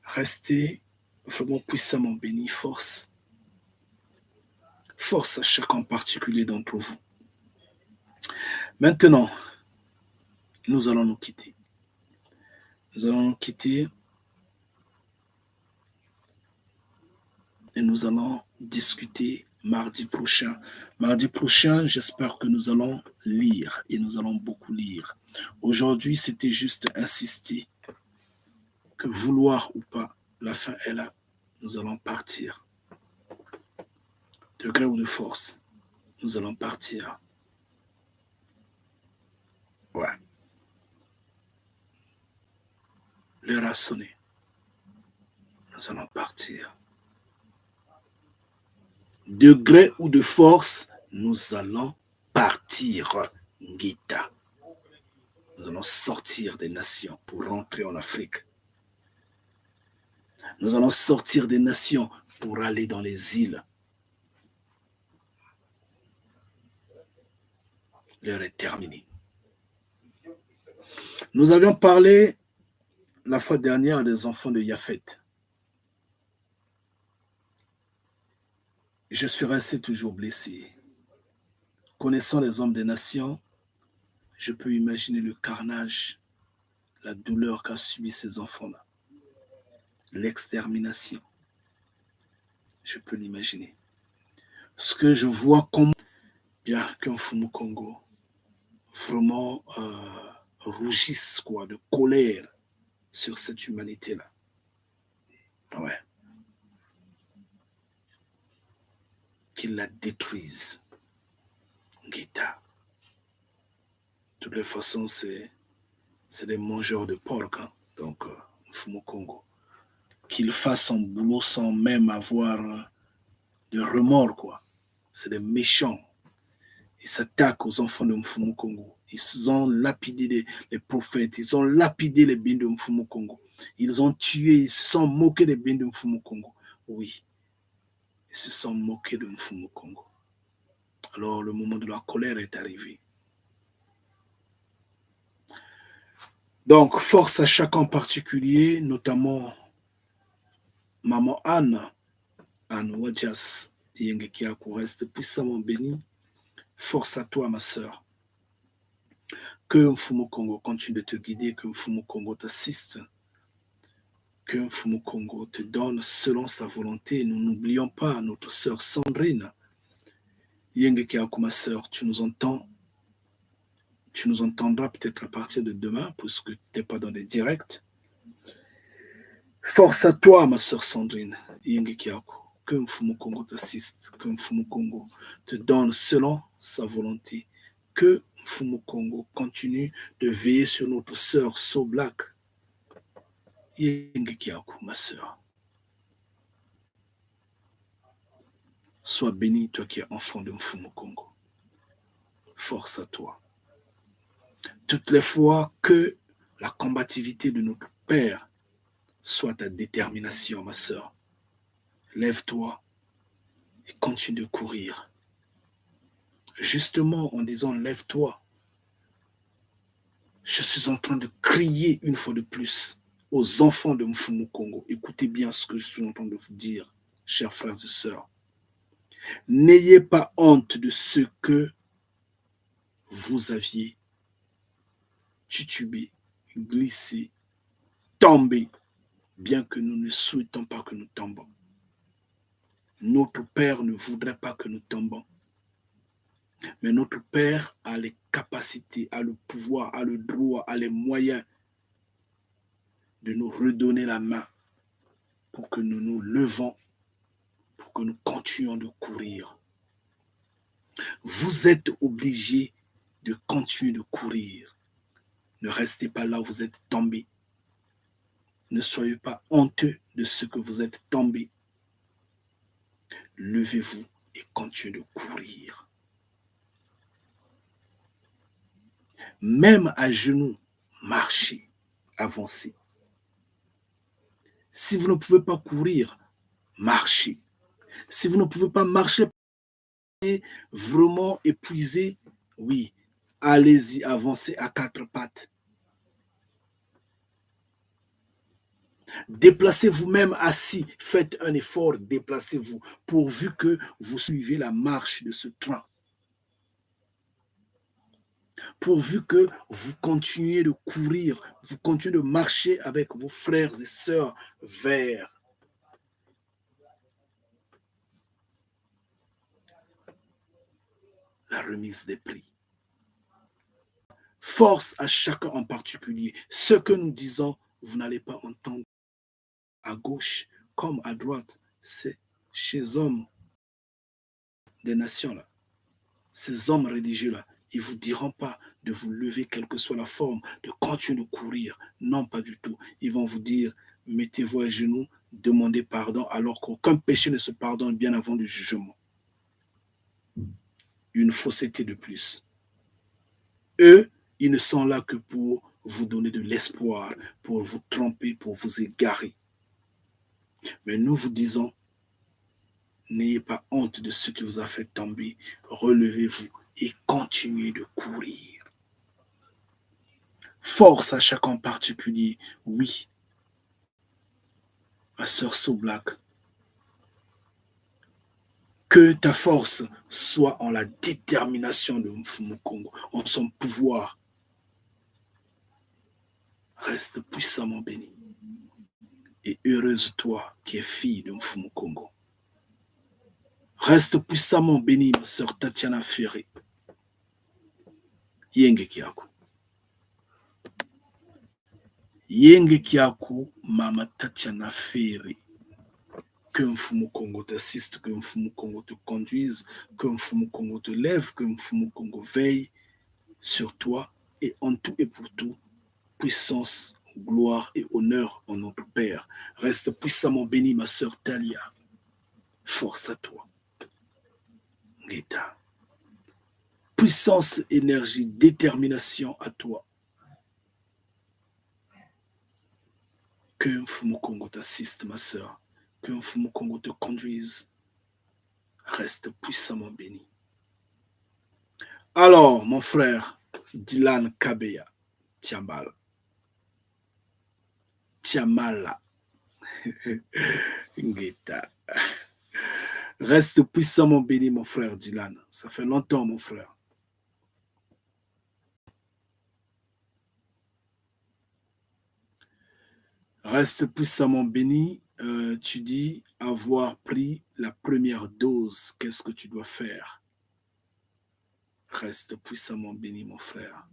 Restez vraiment puissamment bénis. Force à chacun en particulier d'entre vous. Maintenant, nous allons nous quitter. Nous allons nous quitter et nous allons discuter mardi prochain. Mardi prochain, j'espère que nous allons lire et nous allons beaucoup lire. Aujourd'hui, c'était juste insister que vouloir ou pas, la fin est là. Nous allons partir. De gré ou de force, nous allons partir. Ouais. L'heure a sonné. Nous allons partir. De gré ou de force, nous allons partir. Ngita. Nous allons sortir des nations pour rentrer en Afrique. Nous allons sortir des nations pour aller dans les îles. L'heure est terminée. Nous avions parlé la fois dernière des enfants de Japhet. Je suis resté toujours blessé. Connaissant les hommes des nations, je peux imaginer le carnage, la douleur qu'a subi ces enfants-là. L'extermination. Je peux l'imaginer. Ce que je vois comme bien qu'un Mfumu Kongo vraiment rougisse quoi, de colère sur cette humanité-là. Ouais. qu'ils la détruisent. Guetta. De toutes les façons, c'est des mangeurs de porc. Hein. Donc, Mfumu Congo. Qu'ils fassent son boulot sans même avoir de remords, quoi. C'est des méchants. Ils s'attaquent aux enfants de Mfumu Congo. Ils ont lapidé les prophètes. Ils ont lapidé les biens de Mfumu Congo. Ils ont tué, ils se sont moqués des biens de Mfumu Congo. Oui, ils se sont moqués de Mfumu Congo. Alors, le moment de la colère est arrivé. Donc, force à chacun en particulier, notamment Maman Anne Wadjas, Yengekiakou, reste puissamment béni. Force à toi, ma sœur. Que Mfumu Congo continue de te guider, que Mfumu Congo t'assiste, que Mfumu Congo te donne selon sa volonté. Nous n'oublions pas notre sœur Sandrine. Yengekiakou, ma sœur, tu nous entends. Tu nous entendras peut-être à partir de demain, puisque tu n'es pas dans les directs. Force à toi, ma sœur Sandrine. Yengekiakou. Que Mfumu Congo t'assiste, que Mfumu Congo te donne selon sa volonté, que Mfumu Congo continue de veiller sur notre sœur So Black. Yengekiakou, ma sœur. Sois béni, toi qui es enfant de Mfumu Congo. Force à toi. Toutes les fois que la combativité de notre Père soit ta détermination, ma sœur, lève-toi et continue de courir. Justement, en disant lève-toi, je suis en train de crier une fois de plus aux enfants de Mfumu Congo. Écoutez bien ce que je suis en train de vous dire, chers frères et sœurs. N'ayez pas honte de ce que vous aviez titubé, glissé, tombé, bien que nous ne souhaitons pas que nous tombons. Notre Père ne voudrait pas que nous tombons. Mais notre Père a les capacités, a le pouvoir, a le droit, a les moyens de nous redonner la main pour que nous nous levons, pour que nous continuions de courir. Vous êtes obligés de continuer de courir. Ne restez pas là où vous êtes tombés. Ne soyez pas honteux de ce que vous êtes tombés. Levez-vous et continuez de courir. Même à genoux, marchez, avancez. Si vous ne pouvez pas courir, marchez. Si vous ne pouvez pas marcher, vraiment épuisé, oui, allez-y, avancez à quatre pattes. Déplacez-vous même assis, faites un effort, déplacez-vous, pourvu que vous suivez la marche de ce train. Pourvu que vous continuez de courir, vous continuez de marcher avec vos frères et sœurs vers la remise des prix. Force à chacun en particulier. Ce que nous disons, vous n'allez pas entendre à gauche comme à droite. C'est chez hommes des nations là. Ces hommes religieux là, ils ne vous diront pas de vous lever, quelle que soit la forme, de continuer de courir. Non, pas du tout. Ils vont vous dire, mettez-vous à genoux, demandez pardon, alors qu'aucun péché ne se pardonne bien avant le jugement. Une fausseté de plus. Eux, ils ne sont là que pour vous donner de l'espoir, pour vous tromper, pour vous égarer. Mais nous vous disons, n'ayez pas honte de ce qui vous a fait tomber, relevez-vous et continuez de courir. Force à chacun en particulier, oui. Ma sœur So Black, que ta force soit en la détermination de Mfumu Congo, en son pouvoir. Reste puissamment béni. Et heureuse toi qui es fille de Mfumu Congo. Reste puissamment béni, ma sœur Tatiana Ferré. Yengekiakou. Yengekiakou, Mama Tatiana Ferré. Que Mfumu Kongo t'assiste, que Mfumu Kongo te conduise, que Mfumu Kongo te lève, que Mfumu Kongo veille sur toi et en tout et pour tout. Puissance, gloire et honneur en notre Père. Reste puissamment béni, ma sœur Talia. Force à toi. Ngeta. Puissance, énergie, détermination à toi. Que Mfumu Kongo t'assiste, ma sœur. Que Mfumu Kongo te conduise. Reste puissamment béni. Alors, mon frère, Dylan Kabeya, Tiambal. Tiamala. Ngeta. Reste puissamment béni, mon frère Dylan. Ça fait longtemps, mon frère. Reste puissamment béni. Tu dis avoir pris la première dose. Qu'est-ce que tu dois faire? Reste puissamment béni, mon frère.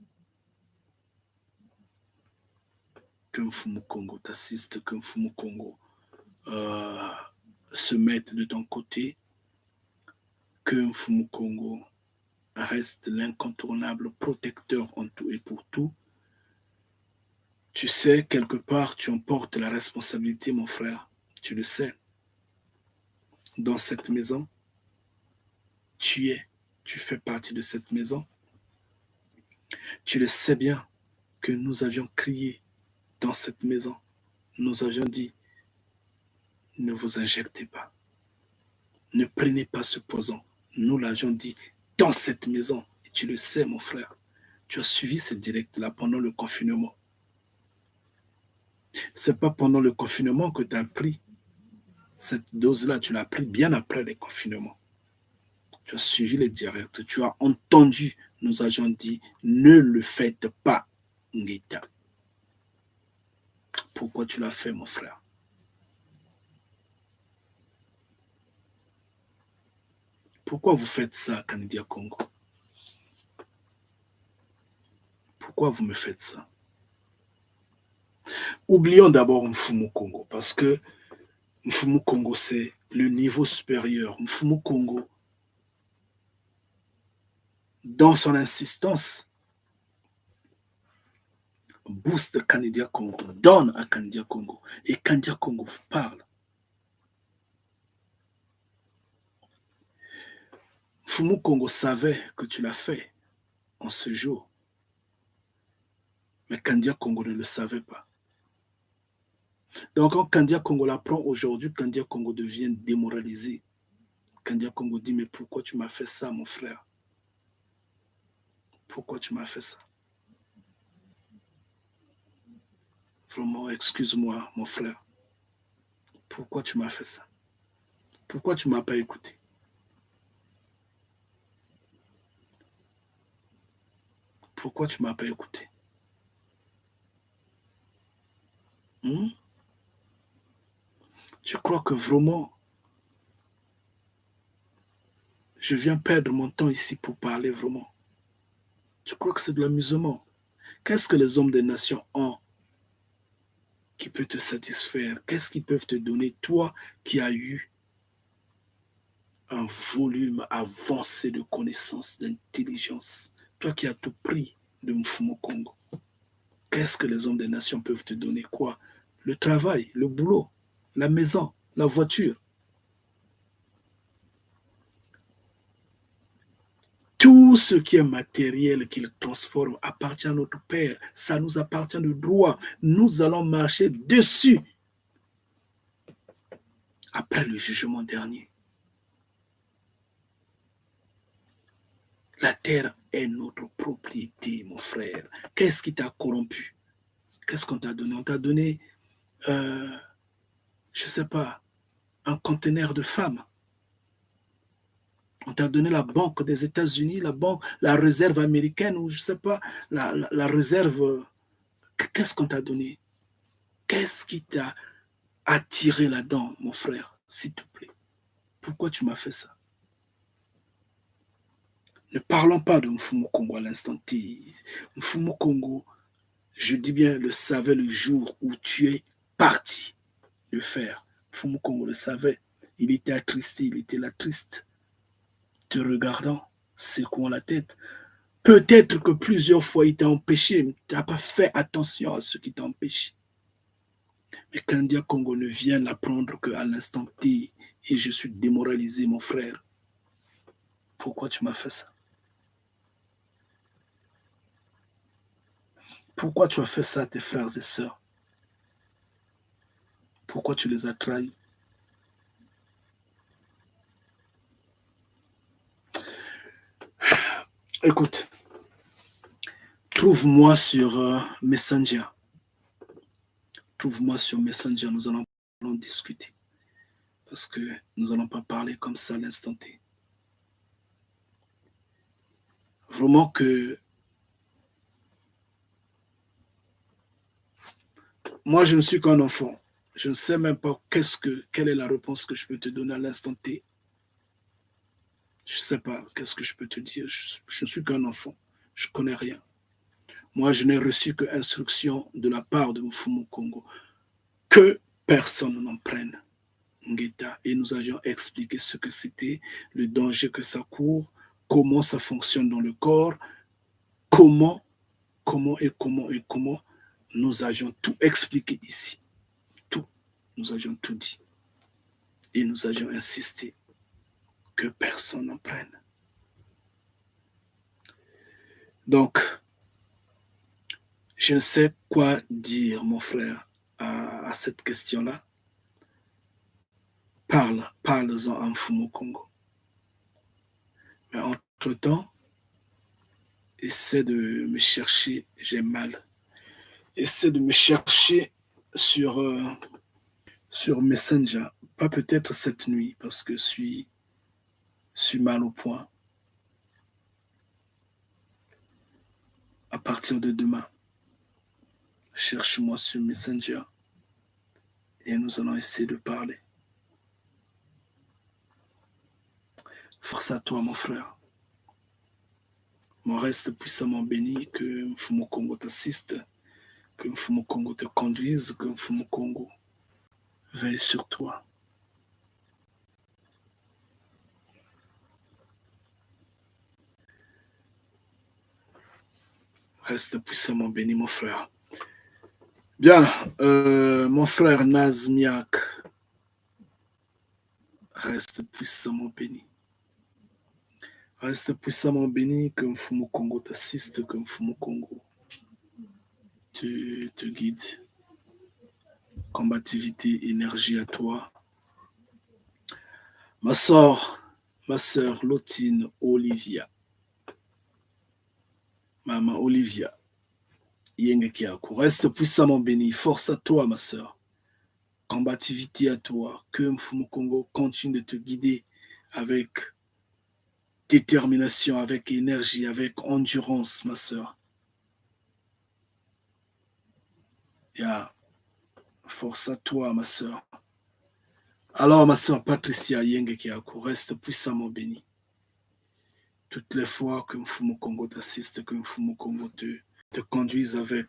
Que Mfumu Kongo t'assiste, que Mfumu Kongo se mette de ton côté, que Mfumu Kongo reste l'incontournable protecteur en tout et pour tout. Tu sais, quelque part, tu en portes la responsabilité, mon frère. Tu le sais. Dans cette maison, tu fais partie de cette maison. Tu le sais bien que nous avions crié dans cette maison. Nous avions dit, ne vous injectez pas. Ne prenez pas ce poison. Nous l'avions dit dans cette maison. Et tu le sais, mon frère. Tu as suivi ce direct-là pendant le confinement. Ce n'est pas pendant le confinement que tu as pris cette dose-là. Tu l'as pris bien après le confinement. Tu as suivi les directs. Tu as entendu. Nous avions dit, ne le faites pas, Ngeta. Pourquoi tu l'as fait, mon frère? Pourquoi vous faites ça, Canada Congo? Pourquoi vous me faites ça? Oublions d'abord Mfumu Kongo, parce que Mfumu Kongo, c'est le niveau supérieur. Mfumu Kongo, dans son insistance, booste Canada Congo, donne à Canada Congo, et Canada Congo vous parle. Mfumu Kongo savait que tu l'as fait en ce jour, mais Canada Congo ne le savait pas. Donc, quand Candia Congo l'apprend aujourd'hui, Candia Congo devient démoralisé. Candia Congo dit, mais pourquoi tu m'as fait ça, mon frère? Pourquoi tu m'as fait ça? Vraiment, excuse-moi, mon frère. Pourquoi tu m'as fait ça? Pourquoi tu ne m'as pas écouté? Pourquoi tu ne m'as pas écouté? Tu crois que vraiment, je viens perdre mon temps ici pour parler vraiment? Tu crois que c'est de l'amusement? Qu'est-ce que les hommes des nations ont qui peut te satisfaire? Qu'est-ce qu'ils peuvent te donner, toi qui as eu un volume avancé de connaissances, d'intelligence, toi qui as tout pris de Mfumu Kongo? Qu'est-ce que les hommes des nations peuvent te donner? Quoi? Le travail, le boulot, la maison, la voiture. Tout ce qui est matériel qu'il transforme appartient à notre Père. Ça nous appartient de droit. Nous allons marcher dessus après le jugement dernier. La terre est notre propriété, mon frère. Qu'est-ce qui t'a corrompu? Qu'est-ce qu'on t'a donné? On t'a donné, je ne sais pas, un conteneur de femmes. On t'a donné la banque des États-Unis, la réserve américaine, ou je ne sais pas, la réserve. Qu'est-ce qu'on t'a donné? Qu'est-ce qui t'a attiré là-dedans, mon frère, s'il te plaît? Pourquoi tu m'as fait ça? Ne parlons pas de Mfumu Kongo à l'instant T. Mfumu Kongo, je dis bien, le savait le jour où tu es parti le faire. Mfumu Kongo le savait. Il était attristé, il était là triste, te regardant, secouant la tête. Peut-être que plusieurs fois il t'a empêché, tu n'as pas fait attention à ce qui t'a empêché. Mais Kandia Congo ne vient l'apprendre qu'à l'instant T et je suis démoralisé, mon frère. Pourquoi tu m'as fait ça? Pourquoi tu as fait ça à tes frères et sœurs? Pourquoi tu les as trahis? Écoute, trouve-moi sur Messenger. Trouve-moi sur Messenger, nous allons discuter. Parce que nous n'allons pas parler comme ça à l'instant T. Vraiment que moi, je ne suis qu'un enfant. Je ne sais même pas quelle est la réponse que je peux te donner à l'instant T. Je ne sais pas qu'est-ce que je peux te dire. Je ne suis qu'un enfant. Je ne connais rien. Moi, je n'ai reçu que instruction de la part de Mfumu Congo que personne n'en prenne. Ngeta. Et nous avions expliqué ce que c'était, le danger que ça court, comment ça fonctionne dans le corps, comment nous avions tout expliqué ici. Tout. Nous avions tout dit. Et nous avions insisté que personne n'en prenne. Donc, je ne sais quoi dire, mon frère, à cette question-là. Parle-en en Mfumu Congo. Mais entre-temps, essaie de me chercher, j'ai mal. Essaie de me chercher sur, sur Messenger. Pas peut-être cette nuit, parce que je suis mal au point. À partir de demain, cherche-moi sur Messenger et nous allons essayer de parler. Force à toi, mon frère. Mon reste puissamment béni, que Mfumu Congo t'assiste, que Mfumu Congo te conduise, que Mfumu Congo veille sur toi. Reste puissamment béni, mon frère. Bien, mon frère Nazmiak, reste puissamment béni. Reste puissamment béni, que Mfumu Congo t'assiste, que Mfumu Congo te guide. Combativité, énergie à toi. Ma sœur Lotine Olivia. Maman Olivia. Yenge Kiaku. Reste puissamment béni. Force à toi, ma sœur. Combativité à toi. Que Mfumu Congo continue de te guider avec détermination, avec énergie, avec endurance, ma sœur. Yeah. Force à toi, ma sœur. Alors, ma sœur Patricia Yenge Kiaku, reste puissamment bénie. Toutes les fois que Mfumu Congo t'assiste, que Mfumu Congo te conduise avec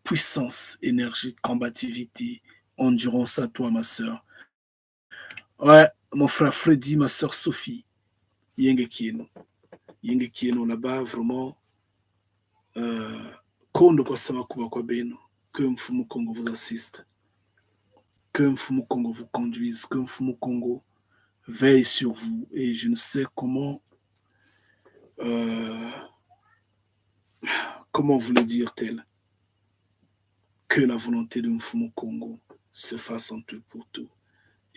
puissance, énergie, combativité, endurance à toi, ma sœur. Ouais, mon frère Freddy, ma sœur Sophie, Yenge Kieno. Yenge Kieno, là-bas, vraiment, Kondo kwa sama kuba kwa beno, que Mfumu Congo vous assiste, que Mfumu Congo vous conduise, que Mfumu Congo veille sur vous. Et je ne sais comment vous le dire tel, que la volonté de Mfumu Congo se fasse en tout pour tout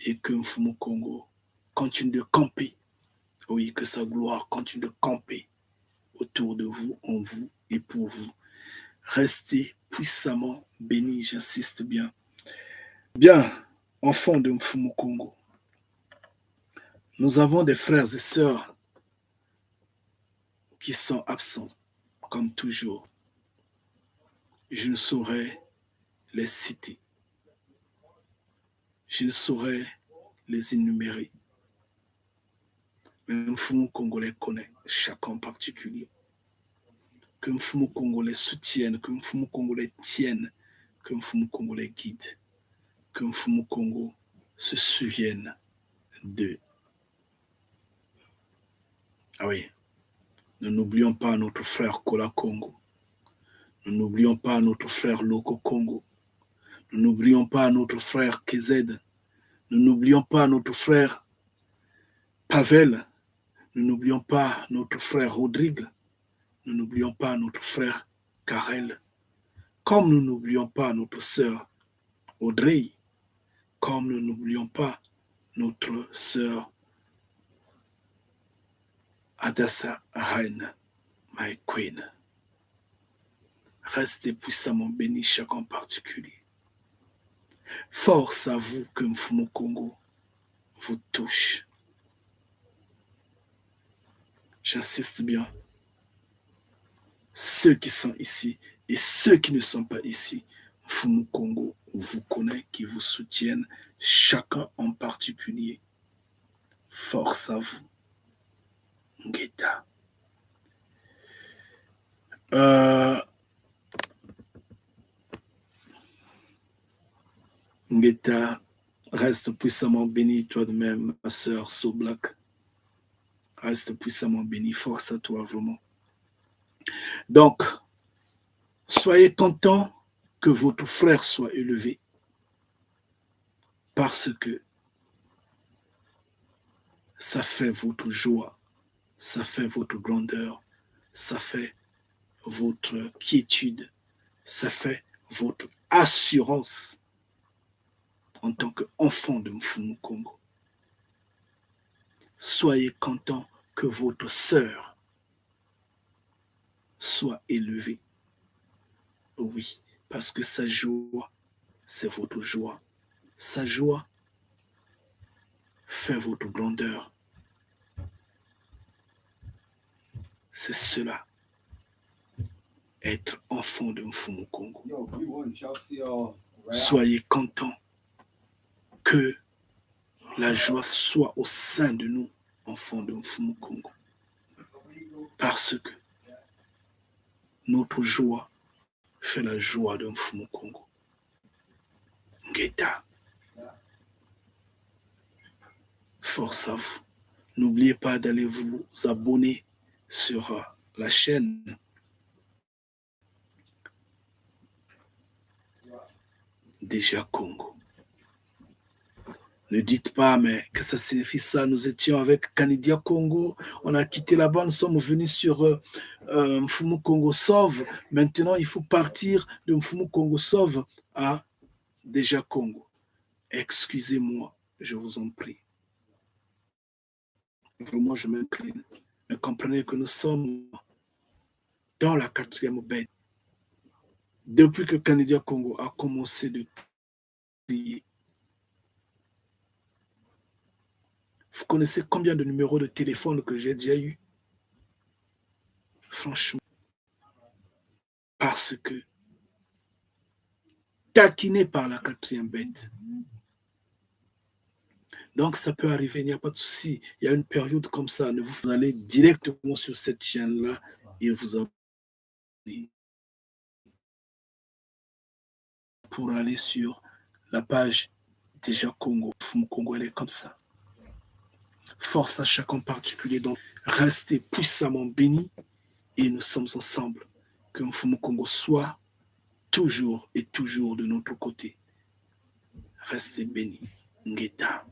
et que Mfumu Congo continue de camper, oui, que sa gloire continue de camper autour de vous, en vous et pour vous. Restez puissamment bénis, j'insiste bien. Bien, enfants de Mfumu Congo, nous avons des frères et sœurs qui sont absents, comme toujours. Je ne saurais les citer. Je ne saurais les énumérer. Mais Mfumu Congo les connaît, chacun en particulier. Que Mfumu Congo les soutienne, que Mfumu Congo les tienne, que Mfumu Congo les guide, que Mfumu Congo se souvienne 2. Ah oui. Nous n'oublions pas notre frère Kola Congo. Nous n'oublions pas notre frère Loko Congo. Nous n'oublions pas notre frère KZ. Nous n'oublions pas notre frère Pavel. Nous n'oublions pas notre frère Rodrigue. Nous n'oublions pas notre frère Karel. Comme nous n'oublions pas notre sœur Audrey. Comme nous n'oublions pas notre sœur Adassa Reine, my queen. Restez puissamment bénis chacun en particulier. Force à vous que Mfumu Congo vous touche. J'insiste bien. Ceux qui sont ici et ceux qui ne sont pas ici, Mfumu Congo vous connaît, qui vous soutiennent, chacun en particulier. Force à vous. Ngeta. Ngeta, reste puissamment béni, toi de même, ma sœur So Black. Reste puissamment béni, force à toi, vraiment. Donc, soyez contents que votre frère soit élevé, parce que ça fait votre joie, ça fait votre grandeur, ça fait votre quiétude, ça fait votre assurance en tant qu'enfant de Mfumu Congo. Soyez contents que votre sœur soit élevée. Oui, parce que sa joie, c'est votre joie. Sa joie fait votre grandeur. C'est cela, être enfant de Mfumu Congo. Soyez contents que la joie soit au sein de nous, enfants de Mfumu Congo. Parce que notre joie fait la joie de Mfumu Congo. Ngeta. Force à vous. N'oubliez pas d'aller vous abonner sur la chaîne Déjà Congo. Ne dites pas, mais que ça signifie ça. Nous étions avec Kanidia Congo, on a quitté là-bas, nous sommes venus sur Mfumu Congo Sauve. Maintenant, il faut partir de Mfumu Congo Sauve à Déjà Congo. Excusez-moi, je vous en prie. Vraiment, je m'incline. Mais comprenez que nous sommes dans la 4e bête. Depuis que Kanidia Congo a commencé de prier, vous connaissez combien de numéros de téléphone que j'ai déjà eu? Franchement, parce que taquiné par la 4e bête. Donc, ça peut arriver, il n'y a pas de souci. Il y a une période comme ça, vous allez directement sur cette chaîne-là et vous abonnez pour aller sur la page Déjà Congo. Mfumu Congo, elle est comme ça. Force à chacun en particulier. Donc, restez puissamment bénis et nous sommes ensemble. Que Mfumu Congo soit toujours et toujours de notre côté. Restez bénis. Ngeta.